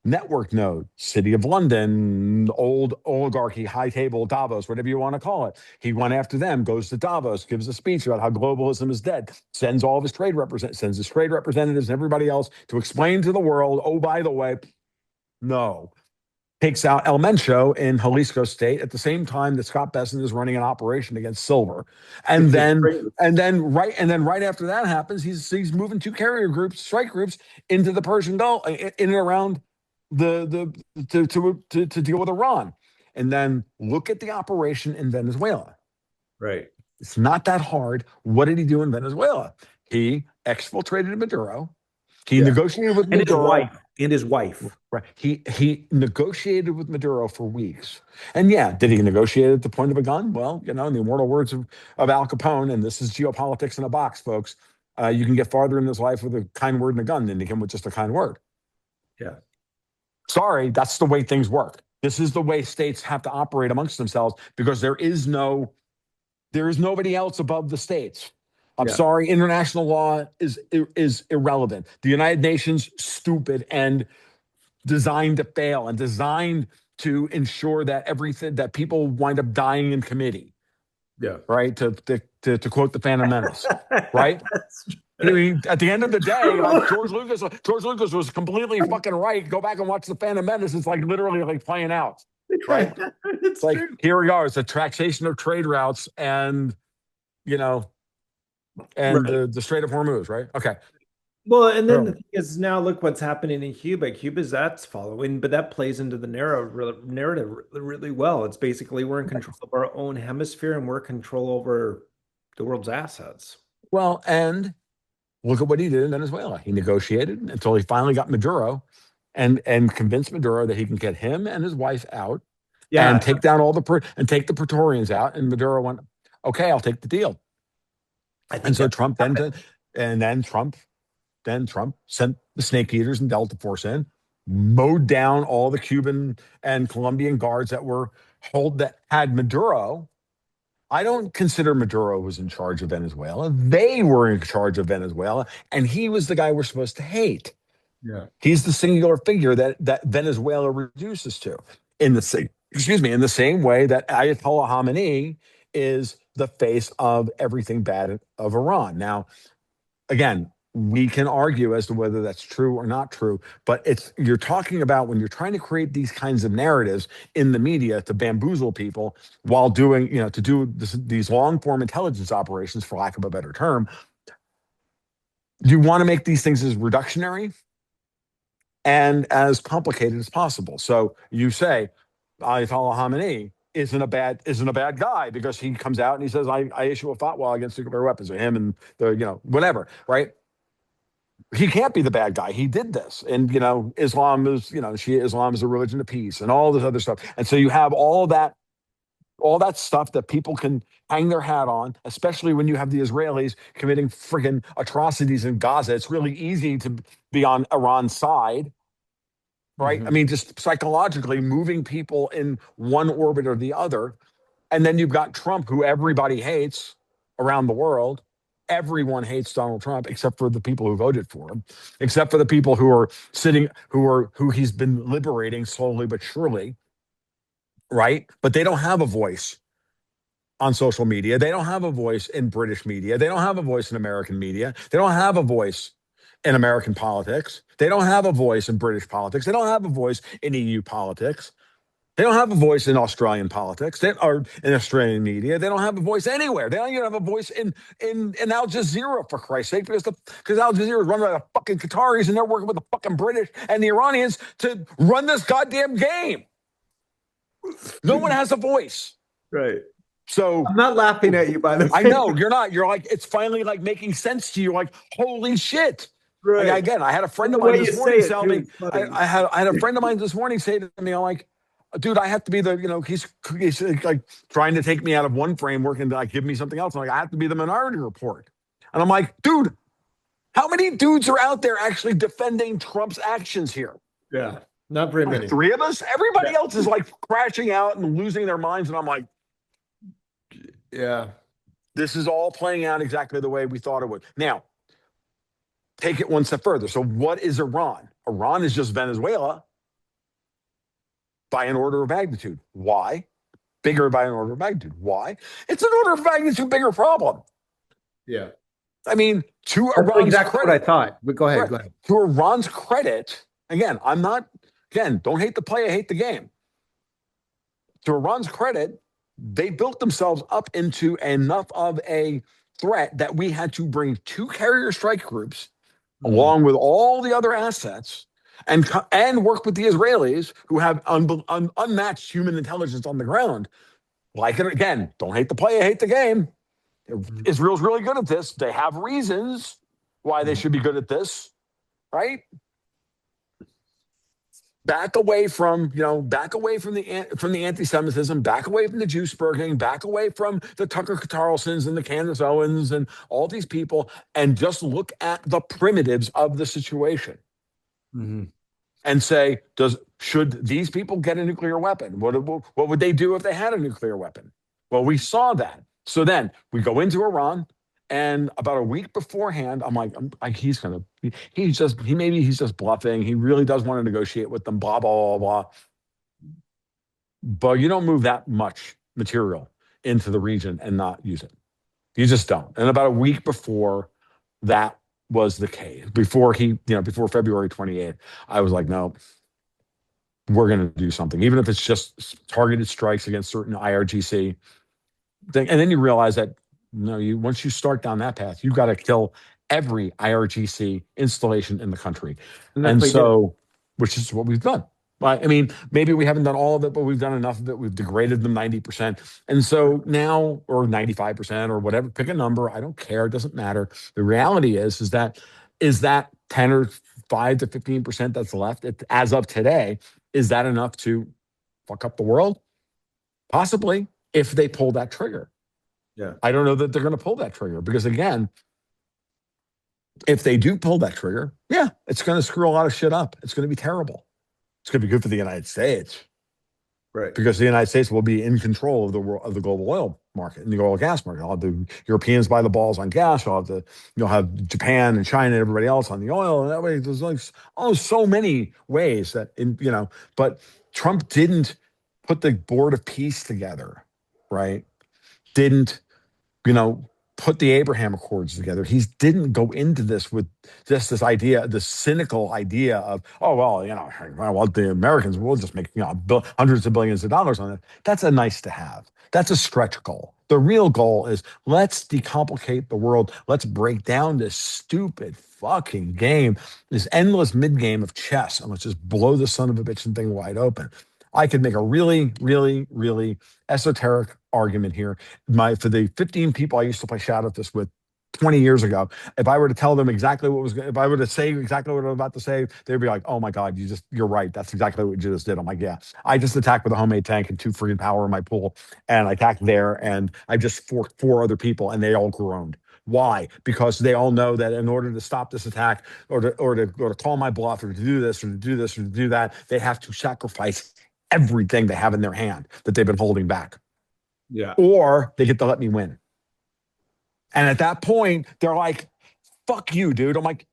Network node, City of London, old oligarchy, high table, Davos, whatever you want to call it. He went after them, goes to Davos, gives a speech about how globalism is dead, sends his trade representatives and everybody else to explain to the world, oh, by the way, no. Takes out El Mencho in Jalisco State at the same time that Scott Bessent is running an operation against silver. And Which is then great. right after that happens, he's moving two carrier groups, strike groups, into the Persian Gulf, in and around to deal with Iran. And then look at the operation in Venezuela. Right. It's not that hard. What did he do in Venezuela? He exfiltrated Maduro. He Yeah. negotiated with And his Maduro. wife. And his wife. Right. He negotiated with Maduro for weeks. And yeah, did he negotiate at the point of a gun? Well, in the immortal words of Al Capone, and this is geopolitics in a box, folks, you can get farther in this life with a kind word and a gun than you can with just a kind word. Yeah. Sorry, that's the way things work. This is the way states have to operate amongst themselves because there is nobody else above the states. I'm Yeah. sorry, international law is irrelevant. The United Nations, stupid and designed to fail and designed to ensure that people wind up dying in committee, Yeah. right? To quote the Phantom Menace, right? I mean, at the end of the day, like George Lucas was completely fucking right. Go back and watch the Phantom Menace. It's like literally like playing out, right? It's Like true. here we are. It's a taxation of trade routes and you know Right. the Strait of Hormuz, right? Okay. Well, and then the So thing is now look what's happening in Cuba. Cuba's that's following, but that plays into the narrative really well. It's basically we're in control of our own hemisphere and we're in control over the world's assets. well, and look at what he did in Venezuela. He negotiated until he finally got Maduro and convinced Maduro that he can get him and his wife out and Yeah, take down and take the Praetorians out. And Maduro went, okay, I'll take the deal. I And think so that Trump then Trump sent the snake eaters and Delta Force in, mowed down all the Cuban and Colombian guards that had Maduro. I don't consider Maduro was in charge of Venezuela. They were in charge of Venezuela, and he was the guy we're supposed to hate. yeah. He's the singular figure that Venezuela reduces to. In the same way that Ayatollah Khamenei is the face of everything bad of Iran. Now, again, we can argue as to whether that's true or not true, but you're talking about when you're trying to create these kinds of narratives in the media to bamboozle people while doing, to do these long form intelligence operations, for lack of a better term. You want to make these things as reductionary and as complicated as possible. So you say Ayatollah Khamenei isn't a bad guy because he comes out and he says I issue a fatwa against nuclear weapons, or him and the whatever, right? He can't be the bad guy. He did this. And, Islam is, Islam is a religion of peace and all this other stuff. And so you have all that stuff that people can hang their hat on, especially when you have the Israelis committing friggin' atrocities in Gaza. It's really easy to be on Iran's side, right? I Hmm. mean, just psychologically moving people in one orbit or the other. And then you've got Trump, who everybody hates around the world. Everyone hates Donald Trump except for the people who voted for him, except for the people who are sitting, who he's been liberating slowly but surely, right? But they don't have a voice on social media. They don't have a voice in British media. They don't have a voice in American media. They don't have a voice in American politics. They don't have a voice in British politics. They don't have a voice in EU politics. They don't have a voice in Australian politics. They are in Australian media. They don't have a voice anywhere. They don't even have a voice in Al Jazeera, for Christ's sake, because Al Jazeera is run by the fucking Qataris and they're working with the fucking British and the Iranians to run this goddamn game. No one has a voice. Right. So I'm not laughing at you, by the way. I know you're not. You're like, it's finally like making sense to you. Like, holy shit. Right. Like, again, I had a friend of The way mine you this say morning it, tell too, me, is funny. I had a friend of mine this morning say to me, I'm like, dude, I have to be the, he's like trying to take me out of one framework and like give me something else. I'm like, I have to be the Minority Report. And I'm like, dude, how many dudes are out there actually defending Trump's actions here? Yeah. Not very Like many. three of us? Everybody Yeah. else is like crashing out and losing their minds. And I'm like, Yeah. this is all playing out exactly the way we thought it would. Now, take it one step further. So, what is Iran? Iran is just Venezuela by an order of magnitude. Why? Bigger by an order of magnitude. Why? It's an order of magnitude bigger problem. Yeah. I mean, to That's Iran's exactly what I credit, thought. But go ahead. right, Go ahead. to Iran's credit, again, don't hate the play, I hate the game. To Iran's credit, they built themselves up into enough of a threat that we had to bring two carrier strike groups Mhm. along with all the other assets and work with the Israelis who have unmatched human intelligence on the ground. Like it again, don't hate the play, I hate the game. Mhm. Israel's really good at this. They have reasons why they Mhm. should be good at this, right? Back away from the anti-Semitism, back away from the Jew spurging, back away from the Tucker Carlsons and the Candace Owens and all these people, and just look at the primitives of the situation Mhm. and say, should these people get a nuclear weapon? What would they do if they had a nuclear weapon? Well, we saw that. So then we go into Iran, and about a week beforehand, I'm like, he's just bluffing. He really does want to negotiate with them, blah, blah, blah, blah. But you don't move that much material into the region and not use it. You just don't. And about a week before that was the case, before February 28th, I was like, no, we're going to do something, even if it's just targeted strikes against certain IRGC thing. And then you realize that no, once you start down that path, you've got to kill every IRGC installation in the country. And that's And what you did. so, which is what we've done. I mean, maybe we haven't done all of it, but we've done enough of it. We've degraded them 90%. And so now, or 95% or whatever, pick a number. I don't care. It doesn't matter. The reality is that 10 or 5 to 15% that's left as of today, is that enough to fuck up the world? Possibly, if they pull that trigger. Yeah. I don't know that they're going to pull that trigger because, again, if they do pull that trigger, yeah, it's going to screw a lot of shit up. It's going to be terrible. It's going to be good for the United States Right. because the United States will be in control of the global oil market and the oil gas market. I'll have the Europeans buy the balls on gas. You'll have Japan and China and everybody else on the oil. And that way, there's like so many ways but Trump didn't put the board of peace together, right? Didn't put the Abraham Accords together. He didn't go into this with just this idea, this cynical idea of, oh, well, the Americans will just make hundreds of billions of dollars on it. That's a nice to have. That's a stretch goal. The real goal is let's decomplicate the world. Let's break down this stupid fucking game, this endless mid game of chess, and let's just blow the son of a bitch thing wide open. I could make a really, really, really esoteric argument here. For the 15 people I used to play Shadow this with, 20 years ago, if I were to tell them exactly what was, if I were to say exactly what I'm about to say, they'd be like, "Oh my God, you're right. That's exactly what you just did." I'm like, "Yeah, I just attacked with a homemade tank and two freaking power in my pool, and I attacked there, and I just forked four other people, and they all groaned. Why? Because they all know that in order to stop this attack, or to call my bluff, or to do this, or to do this, or to do that, they have to sacrifice everything they have in their hand that they've been holding back, Yeah. or they get to let me win." And at that point, they're like, "Fuck you, dude." I'm like,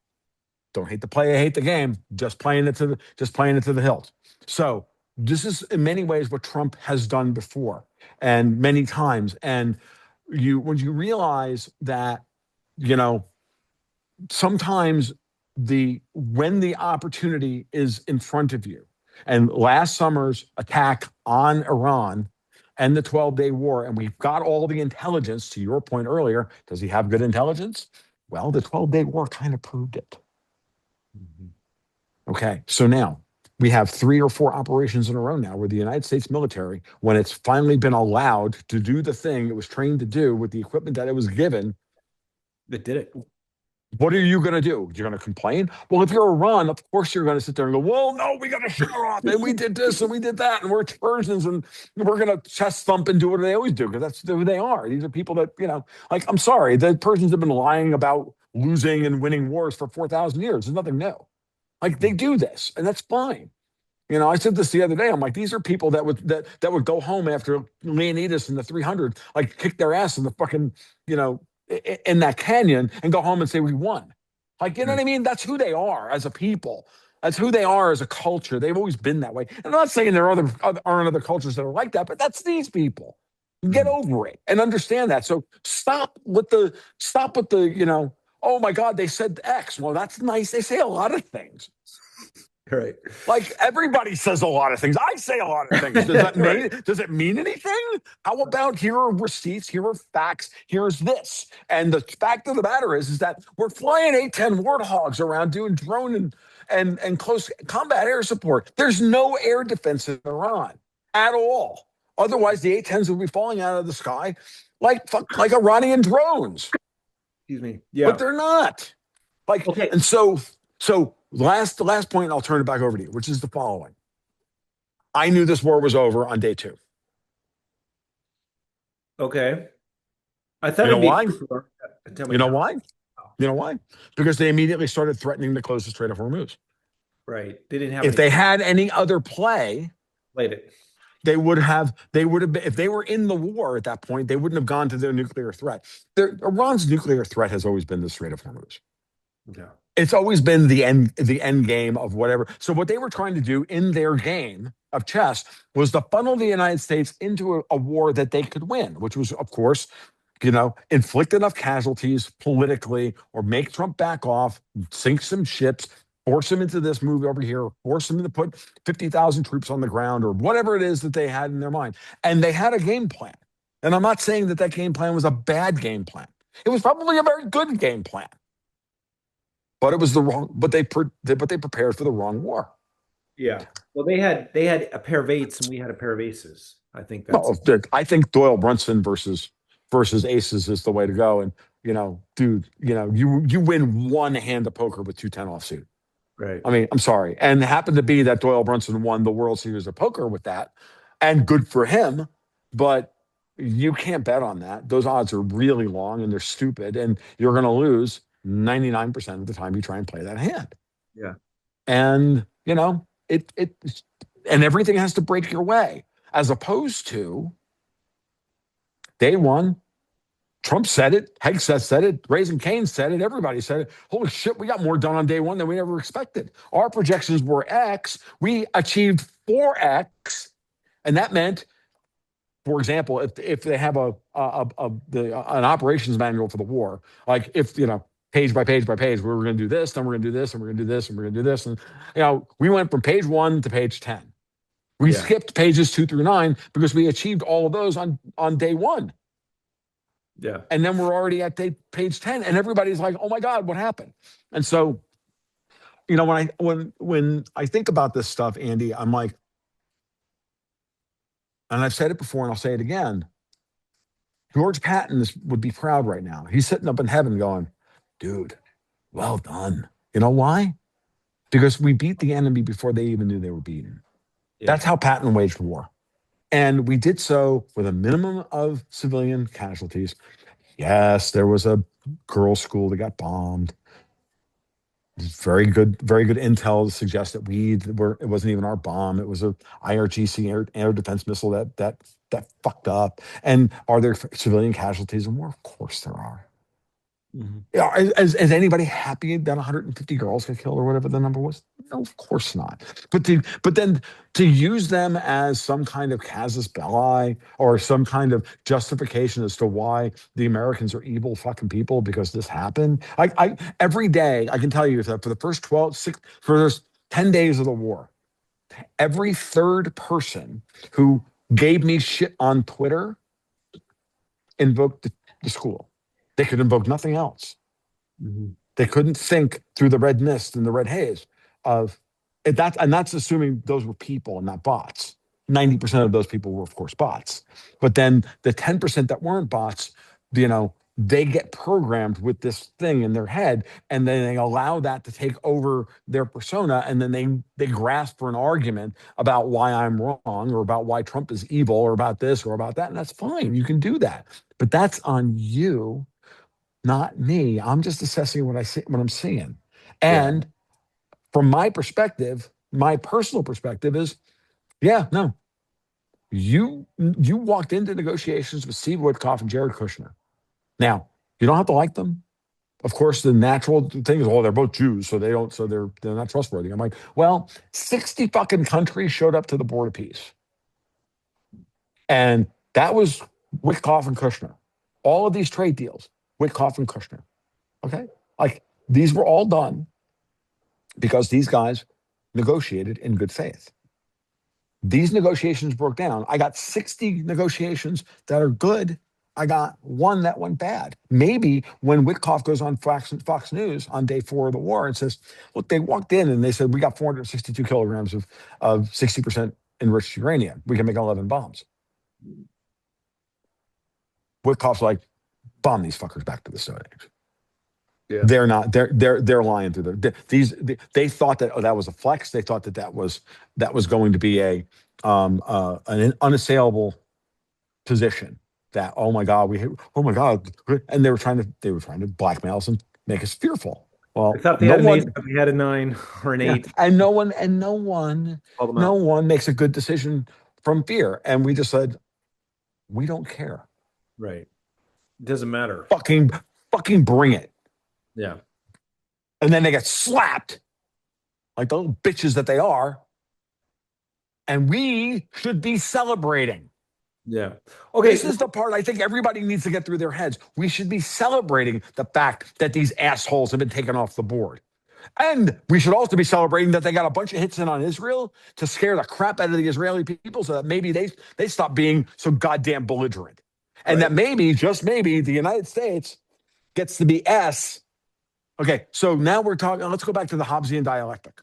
"Don't hate the play, I hate the game. Just playing it to the hilt." So this is in many ways what Trump has done before and many times. And when you realize that, you know, sometimes when the opportunity is in front of you, and last summer's attack on Iran and the 12-day war, and we've got all the intelligence, to your point earlier, does he have good intelligence? Well, the 12-day war kind of proved it. Mhm. Okay, so now we have 3 or 4 operations in a row now where the United States military, when it's finally been allowed to do the thing it was trained to do with the equipment that it was given, That did it. what are you going to do? You're going to complain? Well, if you're Iran, of course you're going to sit there and go, "Well, no, we got to show off, and we did this and we did that, and we're Persians, and we're going to chest thump and do what they always do because that's who they are." These are people that, like, I'm sorry, the Persians have been lying about losing and winning wars for 4,000 years. There's nothing new. Like, they do this, and that's fine. I said this the other day. I'm like, these are people that would go home after Leonidas in the 300, like kick their ass in the fucking, in that canyon and go home and say we won. Like, you know what I mean? That's who they are as a people. That's who they are as a culture. They've always been that way. And I'm not saying there aren't other cultures that are like that, but that's these people. Get Mhm. over it and understand that. So stop with the, "Oh my God, they said X." Well, that's nice. They say a lot of things. Right. Like, everybody says a lot of things. I say a lot of things. Right. Does it mean anything? How about here are receipts, here are facts, here's this. And the fact of the matter is that we're flying A-10 Warthogs around doing drone and close combat air support. There's no air defense in Iran at all. Otherwise, the A-10s would be falling out of the sky like Iranian drones, Excuse me. but Yeah. they're not. Like, Okay. and so the last point, I'll turn it back over to you, which is the following. I knew this war was over on day 2. Okay. I thought You know it'd be why? quicker. Tell me You know how. why? You know why? Because they immediately started threatening to close the Strait of Hormuz. Right. They didn't have If any they had any other play, played it. they would have been, if they were in the war at that point, they wouldn't have gone to their nuclear threat. Iran's nuclear threat has always been the Strait of Hormuz. Yeah. It's always been the end game of whatever. So what they were trying to do in their game of chess was to funnel the United States into a war that they could win, which was, of course, inflict enough casualties politically or make Trump back off, sink some ships, force him into this move over here, force him to put 50,000 troops on the ground or whatever it is that they had in their mind. And they had a game plan. And I'm not saying that that game plan was a bad game plan. It was probably a very good game plan, but it was the wrong. But they prepared for the wrong war. Yeah. Well, they had a pair of eights and we had a pair of aces. I think that's Well, I think Doyle Brunson versus aces is the way to go. And dude, you win one hand of poker with 210 offsuit. right. I mean, I'm sorry, and it happened to be that Doyle Brunson won the World Series of Poker with that, and good for him. But you can't bet on that. Those odds are really long and they're stupid, and you're going to lose 99% of the time you try and play that hand. Yeah. And it and everything has to break your way, as opposed to day one. Trump said it, Hegseth said it, Raising Cane said it, everybody said it. Holy shit, we got more done on day one than we ever expected. Our projections were X, we achieved 4X, and that meant, for example, if they have an operations manual for the war, like, if page by page by page, we're going to do this, then we're going to do this, and we're going to do this, and we're going to do this, and we went from page 1 to page 10. We Yeah. skipped pages 2 through 9 because we achieved all of those on day 1. Yeah. And then we're already at page 10, and everybody's like, "Oh my God, what happened?" And so, when I think about this stuff, Andy, I'm like, and I've said it before and I'll say it again, George Patton would be proud right now. He's sitting up in heaven going, dude, well done. You know why? Because we beat the enemy before they even knew they were beaten. Yeah. That's how Patton waged war. And we did so with a minimum of civilian casualties. Yes, there was a girls' school that got bombed. Very good intel to suggest that it wasn't even our bomb. It was a IRGC air defense missile that fucked up. And are there civilian casualties in war? Of course there are. Mhm. Yeah, is anybody happy that 150 girls got killed or whatever the number was? No, of course not. But then to use them as some kind of casus belli or some kind of justification as to why the Americans are evil fucking people because this happened. I every day I can tell you that for the first 10 days of the war, every third person who gave me shit on Twitter invoked the school. They could invoke nothing else. Mhm. They couldn't think through the red mist and the red haze of that. And that's assuming those were people and not bots. 90% of those people were, of course, bots. But then the 10% that weren't bots, they get programmed with this thing in their head and then they allow that to take over their persona. And then they grasp for an argument about why I'm wrong or about why Trump is evil or about this or about that. And that's fine. You can do that. But that's on you, not me. I'm just assessing what I'm seeing. Yeah. And from my perspective, my personal perspective is, yeah, no. You walked into negotiations with Steve Witkoff and Jared Kushner. Now, you don't have to like them. Of course, the natural thing is, oh, they're both Jews, so they're not trustworthy. I'm like, well, 60 fucking countries showed up to the Board of Peace. And that was Witkoff and Kushner. All of these trade deals, Witkoff and Kushner. Okay? Like these were all done because these guys negotiated in good faith. These negotiations broke down. I got 60 negotiations that are good. I got one that went bad. Maybe when Witkoff goes on Fox News on day 4 of the war and says, look, they walked in and they said, we got 462 kilograms of 60% enriched uranium. We can make 11 bombs. Witkoff's like, bomb these fuckers back to the Stone Age. Yeah. They're not. They're lying through they thought that that was a flex. They thought that was going to be an unassailable position. That oh my god, and they were trying to blackmail us and make us fearful. I Well, thought they no had an eight, one, but we had a nine or an yeah, eight. and no one, Call them no out. one makes a good decision from fear. And we just said we don't care. Right. It doesn't matter. Fucking bring it. Yeah. And then they get slapped like the little bitches that they are. And we should be celebrating. Yeah. Okay. This is the part I think everybody needs to get through their heads. We should be celebrating the fact that these assholes have been taken off the board. And we should also be celebrating that they got a bunch of hits in on Israel to scare the crap out of the Israeli people so that maybe they stop being so goddamn belligerent. And Right. that maybe, just maybe, the United States gets to be S. Okay, so now we're talking, let's go back to the Hobbesian dialectic.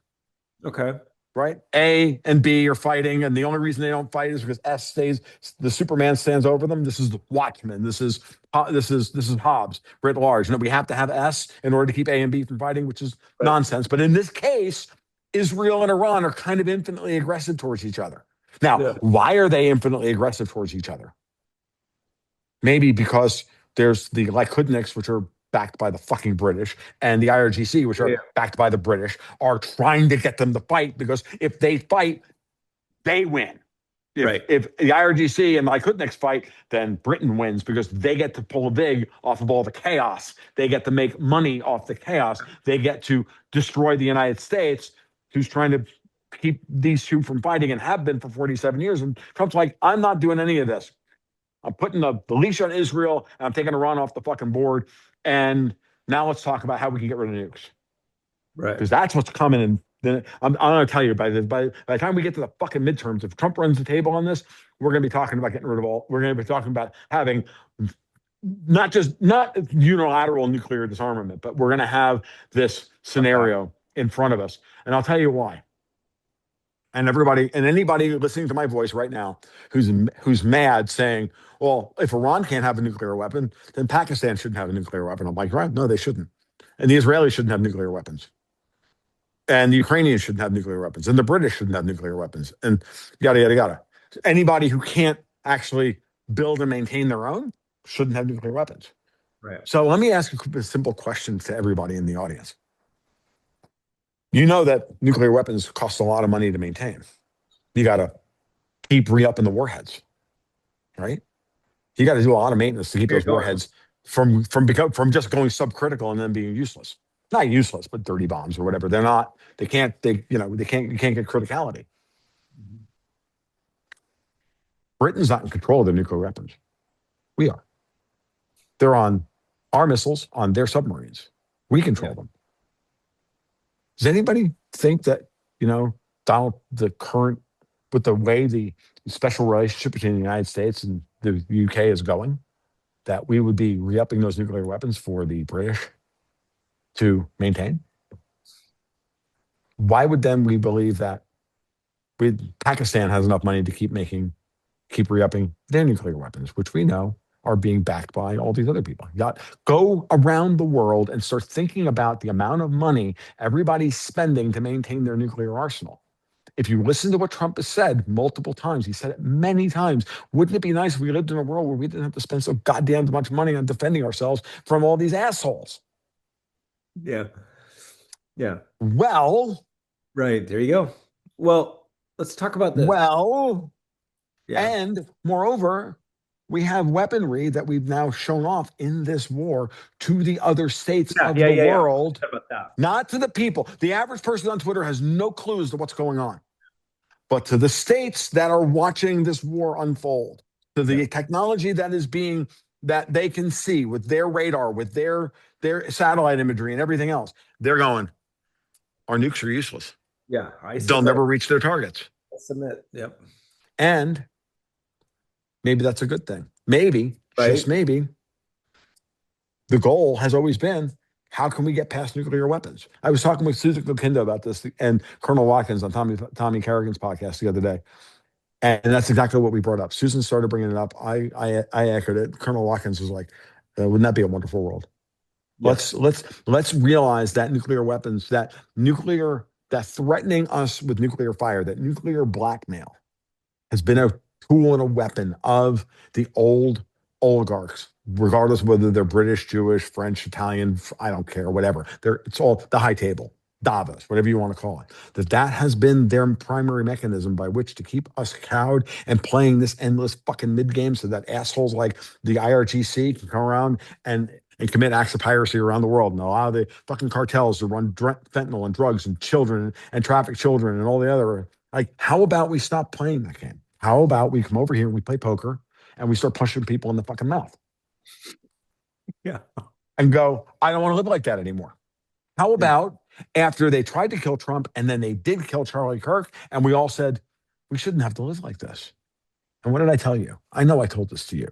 Okay. Right? A and B are fighting, and the only reason they don't fight is because S stays. The Superman stands over them. This is Watchmen. This is Hobbes writ large. And we have to have S in order to keep A and B from fighting, which is Right. nonsense. But in this case, Israel and Iran are kind of infinitely aggressive towards each other. Now, Yeah. why are they infinitely aggressive towards each other? Maybe because there's the Lycudniks, which are backed by the fucking British, and the IRGC, which are Yeah. backed by the British, are trying to get them to fight because if they fight, they win. Right. If the IRGC and the Lycudniks fight, then Britain wins because they get to pull a vig off of all the chaos. They get to make money off the chaos. They get to destroy the United States, who's trying to keep these two from fighting and have been for 47 years. And Trump's like, I'm not doing any of this. I'm putting the leash on Israel, and I'm taking Iran off the fucking board. And now let's talk about how we can get rid of nukes. Right. Because that's what's coming. And then I'm going to tell you, by the time we get to the fucking midterms, if Trump runs the table on this, we're going to be talking about getting rid of we're going to be talking about having not unilateral nuclear disarmament, but we're going to have this scenario in front of us. And I'll tell you why. And everybody and anybody listening to my voice right now who's mad saying, well, if Iran can't have a nuclear weapon, then Pakistan shouldn't have a nuclear weapon. I'm like, right? No, they shouldn't. And the Israelis shouldn't have nuclear weapons. And the Ukrainians shouldn't have nuclear weapons. And the British shouldn't have nuclear weapons. And yada, yada, yada. Anybody who can't actually build and maintain their own shouldn't have nuclear weapons. Right. So let me ask a simple question to everybody in the audience. You know that nuclear weapons cost a lot of money to maintain. You got to keep re-upping the warheads, right? You got to do a lot of maintenance to keep Here those you go. warheads from just going subcritical and then being useless. Not useless, but dirty bombs or whatever. They're not. They can't. They can't. You can't get criticality. Britain's not in control of their nuclear weapons. We are. They're on our missiles, on their submarines. We control Yeah. them. Does anybody think that, the current, with the way the special relationship between the United States and the UK is going, that we would be re-upping those nuclear weapons for the British to maintain? Why would then we believe that Pakistan has enough money to keep re-upping their nuclear weapons, which we know are being backed by all these other people? Go around the world and start thinking about the amount of money everybody's spending to maintain their nuclear arsenal. If you listen to what Trump has said multiple times, he said it many times. Wouldn't it be nice if we lived in a world where we didn't have to spend so goddamn much money on defending ourselves from all these assholes? Yeah. Yeah. Well, Right. There you go. Well, let's talk about this. well, Yeah. and moreover, we have weaponry that we've now shown off in this war to the other states Yeah. of Yeah. the Yeah. Yeah. world, How about that? not to the people. The average person on Twitter has no clue as to what's going on, but to the states that are watching this war unfold, to Yeah. the technology that they can see with their radar, with their satellite imagery and everything else, they're going, our nukes are useless. Yeah. I They'll submit. never reach their targets. I submit. Yep. And maybe that's a good thing. Maybe, just Right. maybe, the goal has always been, how can we get past nuclear weapons? I was talking with Susan Kokindo about this and Colonel Watkins on Tommy Kerrigan's podcast the other day. And that's exactly what we brought up. Susan started bringing it up. I echoed it. Colonel Watkins was like, "Wouldn't that be a wonderful world? Yes. Let's realize that nuclear weapons, that threatening us with nuclear fire, that nuclear blackmail has been a tool and a weapon of the old oligarchs, regardless of whether they're British, Jewish, French, Italian, I don't care, whatever. It's all the high table, Davos, whatever you want to call it. That has been their primary mechanism by which to keep us cowed and playing this endless fucking mid game so that assholes like the IRGC can come around and commit acts of piracy around the world and allow the fucking cartels to run fentanyl and drugs and children and traffic children and all the other. Like, how about we stop playing that game? How about we come over here and we play poker and we start punching people in the fucking mouth Yeah. and go, I don't want to live like that anymore. How about after they tried to kill Trump and then they did kill Charlie Kirk and we all said, we shouldn't have to live like this. And what did I tell you? I know I told this to you.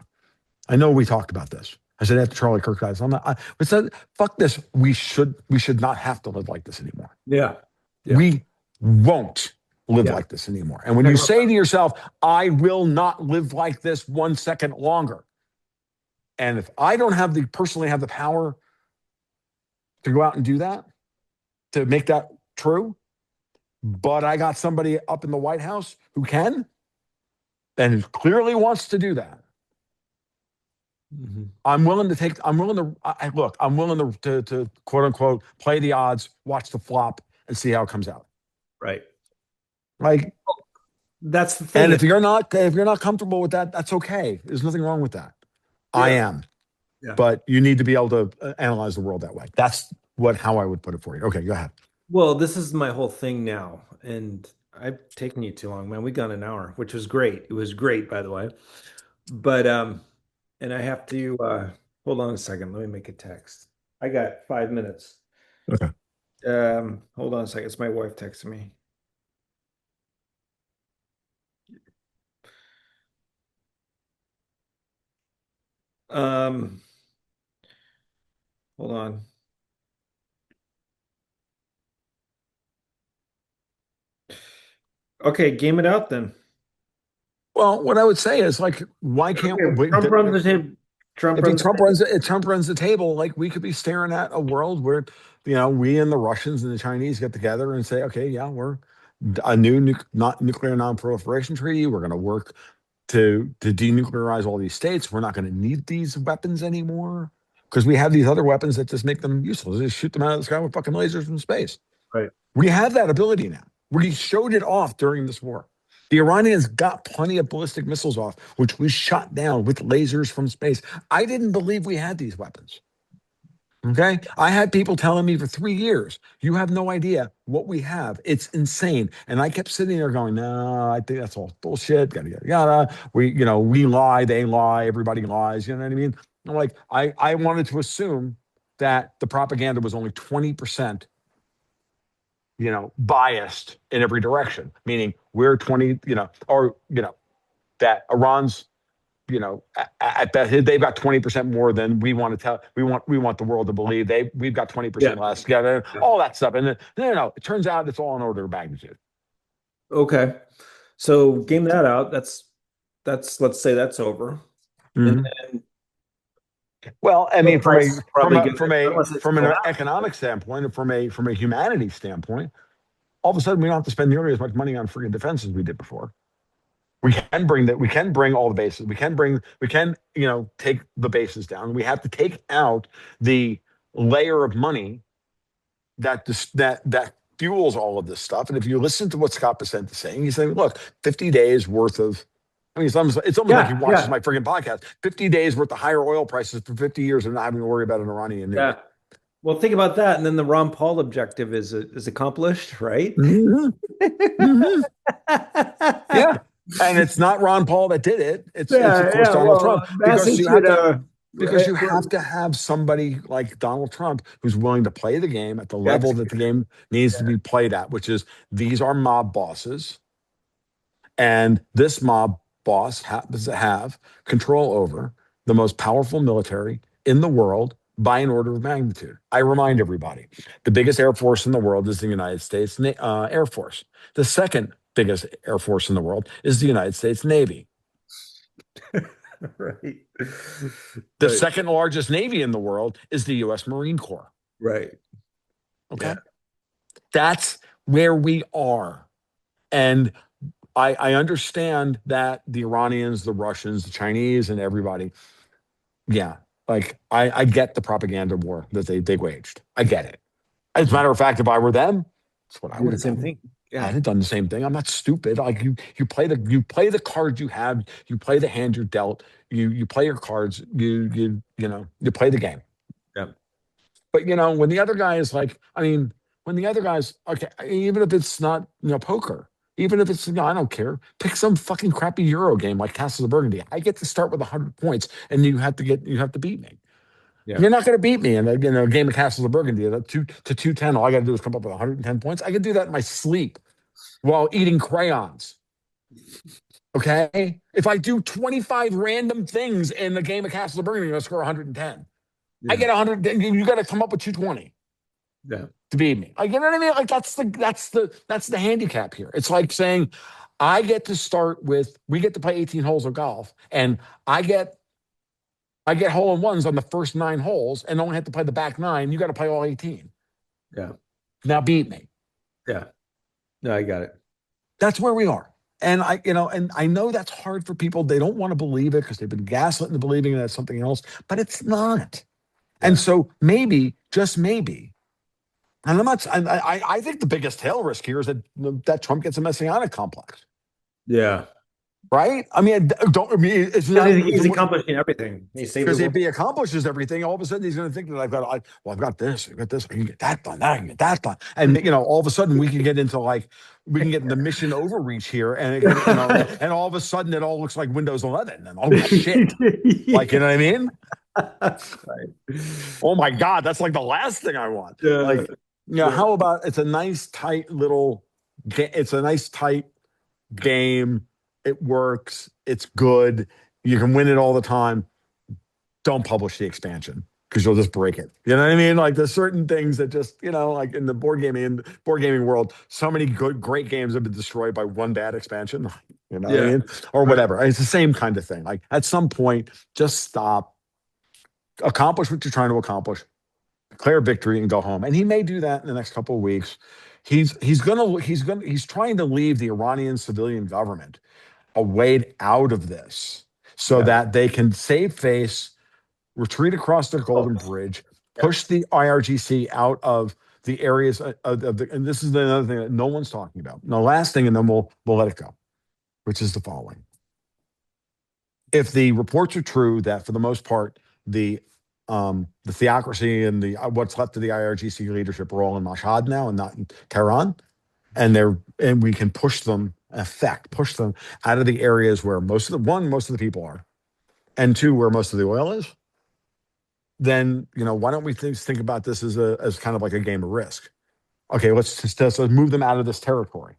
I know we talked about this. I said after Charlie Kirk died, I said, fuck this. We should not have to live like this anymore. Yeah. Yeah. We won't live Yeah. like this anymore. And when you say to yourself, I will not live like this 1 second longer. And if I don't personally have the power to go out and do that, to make that true, but I got somebody up in the White House who can and who clearly wants to do that. Mm-hmm. I'm willing to quote unquote play the odds, watch the flop, and see how it comes out. Right. Like, that's the thing. And if you're not comfortable with that, that's okay. There's nothing wrong with that. Yeah. I am. Yeah. But you need to be able to analyze the world that way. That's how I would put it for you. Okay, go ahead. Well, this is my whole thing now, and I've taken you too long, man. We got an hour, which was great. It was great, by the way. But and I have to hold on a second. Let me make a text. I got 5 minutes. Okay. Hold on a second. It's my wife texting me. Hold on. Okay, game it out then. Well, what I would say is like, why can't Okay, we? Trump runs the table. Trump If runs the table. Trump runs the table, like we could be staring at a world where, we and the Russians and the Chinese get together and say, okay, yeah, we're a new not nuclear non-proliferation treaty. We're going to work to denuclearize all these states. We're not going to need these weapons anymore because we have these other weapons that just make them useless. Just shoot them out of the sky with fucking lasers from space. Right. We have that ability now. We showed it off during this war. The Iranians got plenty of ballistic missiles off, which we shot down with lasers from space. I didn't believe we had these weapons. Okay. I had people telling me for 3 years, you have no idea what we have. It's insane. And I kept sitting there going, no, I think that's all bullshit. Yada, yada, yada. We lie, they lie, everybody lies. You know what I mean? I'm like, I wanted to assume that the propaganda was only 20%, biased in every direction, meaning we're 20, that Iran's, at best they've got 20% more than we want to tell. We want the world to believe we've got Yeah. 20% less together, all that stuff. And then, no, it turns out it's all in order of magnitude. Okay. So game that out. That's let's say that's over. And Mhm. then Well, I oil mean, from prices a probably get unless it's from an collapsed. economic standpoint, and from a humanity standpoint, all of a sudden we don't have to spend nearly as much money on freaking defense as we did before. We can bring that. We can bring all the bases. We can, take the bases down. We have to take out the layer of money that fuels all of this stuff. And if you listen to what Scott Bessent is saying, he's saying, look, 50 days worth of, I mean, it's almost like he Yeah, watches yeah, my freaking podcast. 50 days worth of higher oil prices for 50 years of not having to worry about an Iranian nuke. yeah. Well, think about that, and then the Ron Paul objective is accomplished, right? Hmm. Hmm. Yeah. And it's not Ron Paul that did it. It's of Yeah, course yeah. Donald Trump Well, because right, you have to have somebody like Donald Trump who's willing to play the game at the level that's that the game needs to be played at, which is these are mob bosses, and this mob boss happens to have control over the most powerful military in the world by an order of magnitude. I remind everybody, the biggest air force in the world is the United States Air Force. The second biggest air force in the world is the United States Navy. right. The Right. second largest navy in the world is the U.S. Marine Corps. Right. Okay. Yeah. That's where we are. And I understand that the Iranians, the Russians, the Chinese, and everybody, yeah, like I get the propaganda war that they waged. I get it. As a matter of fact, if I were them, that's what I Do would the have same done. thing. I'd Yeah. have done the same thing. I'm not stupid. Like you play the cards you have, you play the hand you're dealt, you play your cards, you play the game. Yeah. But when the other guy is like, I mean, when the other guy's okay, even if it's not poker, even if it's I don't care, pick some fucking crappy Euro game like Castles of Burgundy. I get to start with 100 points, and you have to beat me. Yeah. You're not going to beat me in a game of Castles of Burgundy. At 210, all I got to do is come up with 110 points. I can do that in my sleep while eating crayons. Okay, if I do 25 random things in the game of Castles of Burgundy, I'm going to score 110. I Yeah. get 100. You got to come up with 220 Yeah. to beat me. Like, you know what I mean? Like that's the handicap here. It's like saying we get to play 18 holes of golf, and I get hole in ones on the first 9 holes and only have to play the back 9. You got to play all 18. Yeah. Now beat me. Yeah. No, I got it. That's where we are. And I know that's hard for people. They don't want to believe it because they've been gaslit into believing that it's something else, but it's not. And Yeah. so maybe, just maybe, and I think the biggest tail risk here is that Trump gets a messianic complex, Yeah. right? I mean, it's Because not he's accomplishing everything. He saved the because if world. he accomplishes everything, all of a sudden he's going to think that I've got this, I've got this, I can get that done, I can get that done, and all of a sudden we can get into the mission overreach here, and and all of a sudden it all looks like Windows 11, and oh shit, like you know what I mean? Right. Oh my God, that's like the last thing I want. Yeah. Like, how about it's a nice tight it's a nice tight game. It works. It's good. You can win it all the time. Don't publish the expansion because you'll just break it. You know what I mean? Like there's certain things that just, like in the board gaming world, so many good, great games have been destroyed by one bad expansion. You know what I Yeah. mean? Or Right. whatever. It's the same kind of thing. Like at some point, just stop, accomplish what you're trying to accomplish, declare victory, and go home. And he may do that in the next couple of weeks. He's trying to leave the Iranian civilian government a way out of this so Yeah. that they can save face, retreat across the Golden Focus. Bridge, Yep. push the IRGC out of the areas of the, and this is another thing that no one's talking about. And the last thing, and then we'll let it go, which is the following. If the reports are true that for the most part, the theocracy and the what's left of the IRGC leadership are all in Mashhad now and not in Tehran, and we can push them out of the areas where most of the people are, and two, where most of the oil is, then why don't we think about this as kind of like a game of risk? Okay, let's move them out of this territory.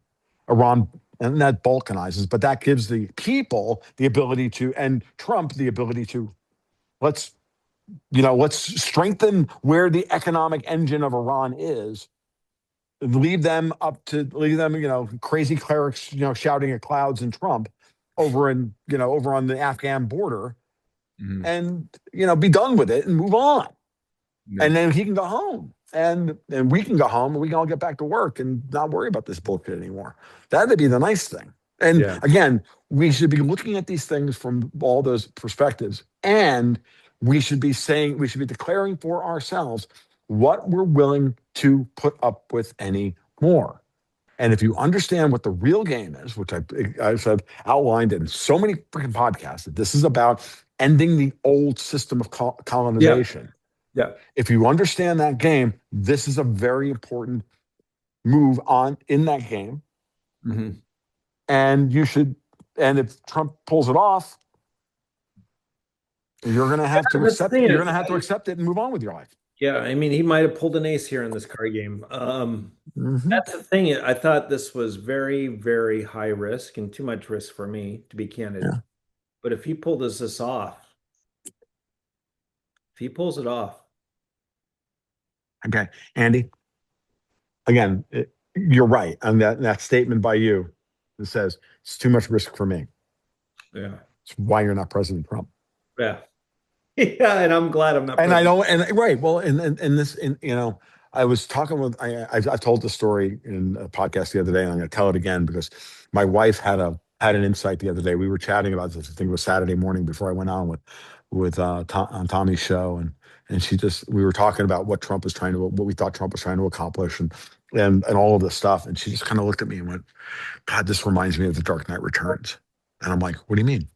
Iran, and that balkanizes, but that gives the people the ability to, and Trump the ability to, let's let's strengthen where the economic engine of Iran is. Leave them, crazy clerics, shouting at clouds and Trump over on the Afghan border, Mhm. and be done with it and move on. Yeah. And then he can go home, and we can go home, and we can all get back to work and not worry about this bullshit anymore. That'd be the nice thing. And Yeah. again, we should be looking at these things from all those perspectives, and we should be declaring for ourselves what we're willing to put up with anymore. And if you understand what the real game is, which I've outlined in so many freaking podcasts, that this is about ending the old system of Yeah. colonization. Yeah. If you understand that game, this is a very important move on in that game. Mhm. And and if Trump pulls it off, you're going to have to That's the accept, thing. you're going to have to accept it and move on with your life. Yeah, I mean, he might have pulled an ace here in this card game. Hmm. That's the thing. I thought this was very, very high risk and too much risk for me, to be candid. Yeah. But if he pulled this off, if he pulls it off, Okay. Andy, again, you're right on that statement by you that says it's too much risk for me. yeah, It's why you're not President Trump. yeah, yeah. And I'm glad I'm not And I president. don't, and right. Well, and this, I was talking with, I've told the story in a podcast the other day, and I'm going to tell it again because my wife had an insight the other day. We were chatting about this. I think it was Saturday morning before I went on with on Tommy's show, and we were talking about what we thought Trump was trying to accomplish, and all of this stuff, and she just kind of looked at me and went, "God, this reminds me of The Dark Knight Returns," and I'm like, "What do you mean?"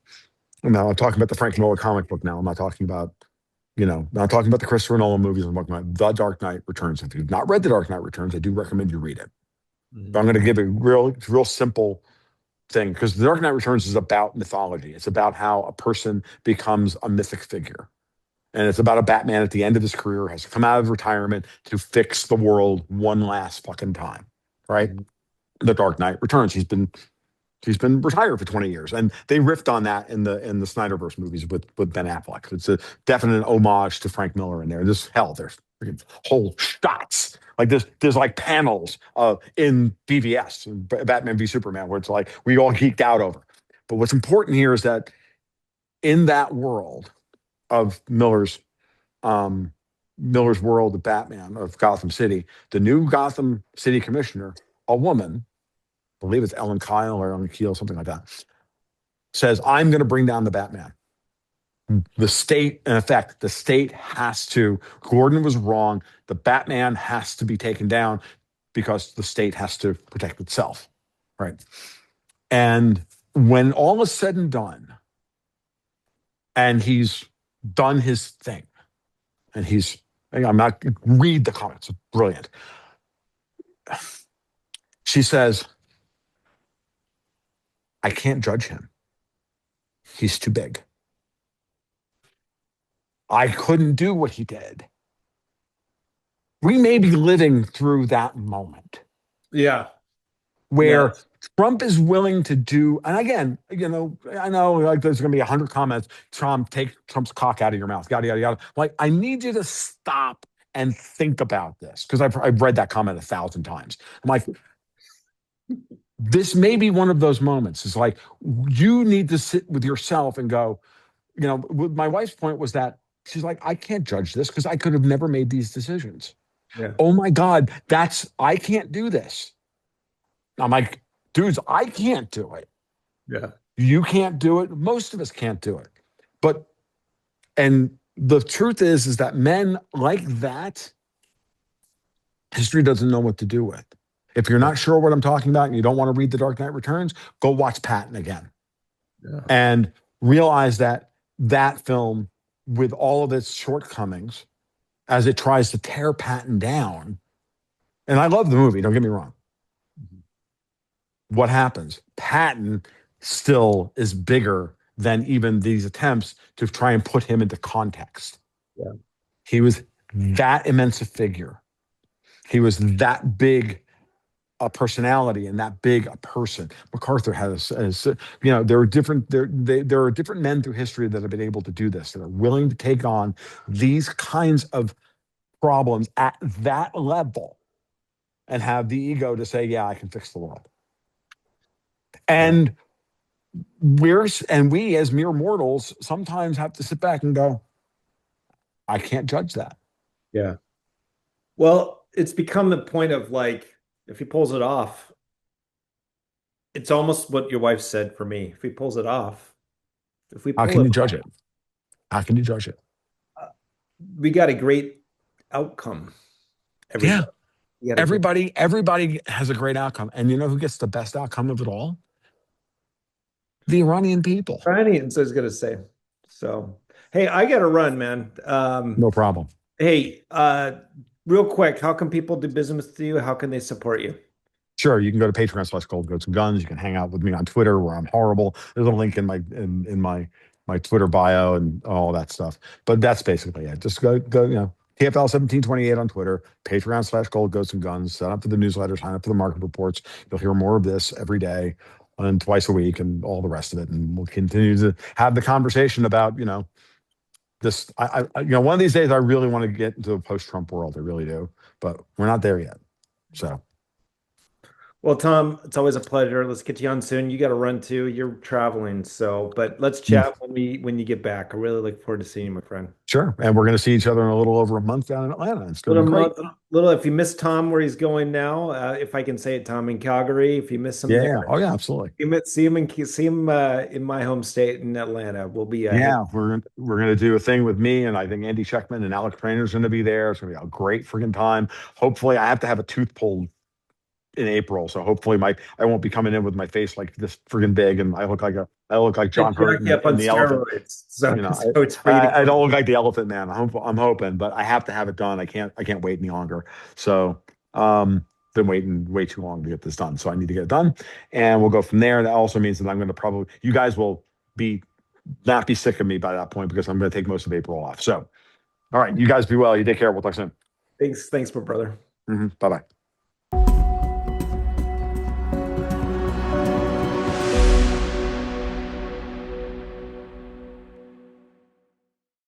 Now I'm talking about the Frank Miller comic book. Now I'm not talking about not talking about the Christopher Nolan movies. I'm talking about The Dark Knight Returns. If you've not read The Dark Knight Returns, I do recommend you read it. But Mhm. I'm going to give a real simple thing because The Dark Knight Returns is about mythology. It's about how a person becomes a mythic figure. And it's about a Batman at the end of his career has come out of retirement to fix the world one last fucking time. Right? Mhm. The Dark Knight Returns. He's been retired for 20 years, and they riffed on that in the Snyderverse movies with Ben Affleck. It's a definite homage to Frank Miller in there. There's freaking whole shots like there's like panels in BVS, Batman v Superman, where it's like we all geeked out over. But what's important here is that in that world of Miller's world of Batman of Gotham City, the new Gotham City commissioner, a woman, I believe it's Ellen Kyle or Ellen Keel, something like that, says, I'm going to bring down the Batman. The state, in effect, the state has to, Gordon was wrong. The Batman has to be taken down because the state has to protect itself. Right. And when all is said and done, and he's done his thing, and I'm not, read the comments, it's brilliant. She says, I can't judge him. He's too big. I couldn't do what he did. We may be living through that moment Yeah. where Yes. Trump is willing to do, and again, I know like there's going to be 100 comments. Trump, take Trump's cock out of your mouth, yada yada yada. Like, I need you to stop and think about this because I've read that comment 1,000 times. I'm like, this may be one of those moments. It's like you need to sit with yourself and go. My wife's point was that she's like, I can't judge this because I could have never made these decisions. Yeah. Oh my God, I can't do this. I'm like, dudes, I can't do it. Yeah. You can't do it. Most of us can't do it. But, and the truth is that men like that, history doesn't know what to do with. If you're not sure what I'm talking about and you don't want to read The Dark Knight Returns, go watch Patton again. Yeah. And realize that that film, with all of its shortcomings, as it tries to tear Patton down, and I love the movie, don't get me wrong. What happens? Patton still is bigger than even these attempts to try and put him into context. Yeah. He was that immense a figure. He was that big a personality and that big a person. MacArthur has, there are different men through history that have been able to do this, that are willing to take on these kinds of problems at that level and have the ego to say, yeah, I can fix the world. And we as mere mortals sometimes have to sit back and go, I can't judge that. Yeah. Well, it's become the point of like, if he pulls it off, it's almost what your wife said for me. If he pulls it off, if we How pull can it you judge off, it? How can you judge it? we got a great outcome. Yeah. Everybody. Everybody has a great outcome. And you know who gets the best outcome of it all? The Iranian people. Iranians, I was gonna say. So, hey, I gotta run, man. No problem. Hey, real quick, how can people do business with you? How can they support you? Sure, you can go to Patreon/Gold Goats and Guns. You can hang out with me on Twitter where I'm horrible. There's a link in my Twitter bio and all that stuff. But that's basically it. Just go, TFL1728 on Twitter, Patreon/Gold Goats and Guns. Sign up for the newsletter, sign up for the market reports. You'll hear more of this every day and twice a week and all the rest of it. And we'll continue to have the conversation about, this. One of these days I really want to get into a post-Trump world. I really do. But we're not there yet. So. Well, Tom, it's always a pleasure. Let's get you on soon. You got to run too. You're traveling, but let's chat when you get back. I really look forward to seeing you, my friend. Sure, and we're going to see each other in a little over a month down in Atlanta. It's going to be great. If you miss Tom where he's going now, if I can say it, Tom, in Calgary. If you miss him there, oh yeah, absolutely. See him in my home state in Atlanta. We'll be we're going to do a thing with me, and I think Andy Scheckman and Alex Trainer's going to be there. It's going to be a great freaking time. Hopefully, I have to have a tooth pulled in April, so hopefully I won't be coming in with my face like this friggin' big, and I look like John Hurt in the elephant. So, I don't look like the Elephant Man. I'm hoping, but I have to have it done. I can't wait any longer. So been waiting way too long to get this done, so I need to get it done, and we'll go from there. That also means that I'm going to you guys will not be sick of me by that point because I'm going to take most of April off. So, all right, you guys be well. You take care. We'll talk soon. Thanks, my brother. Bye bye.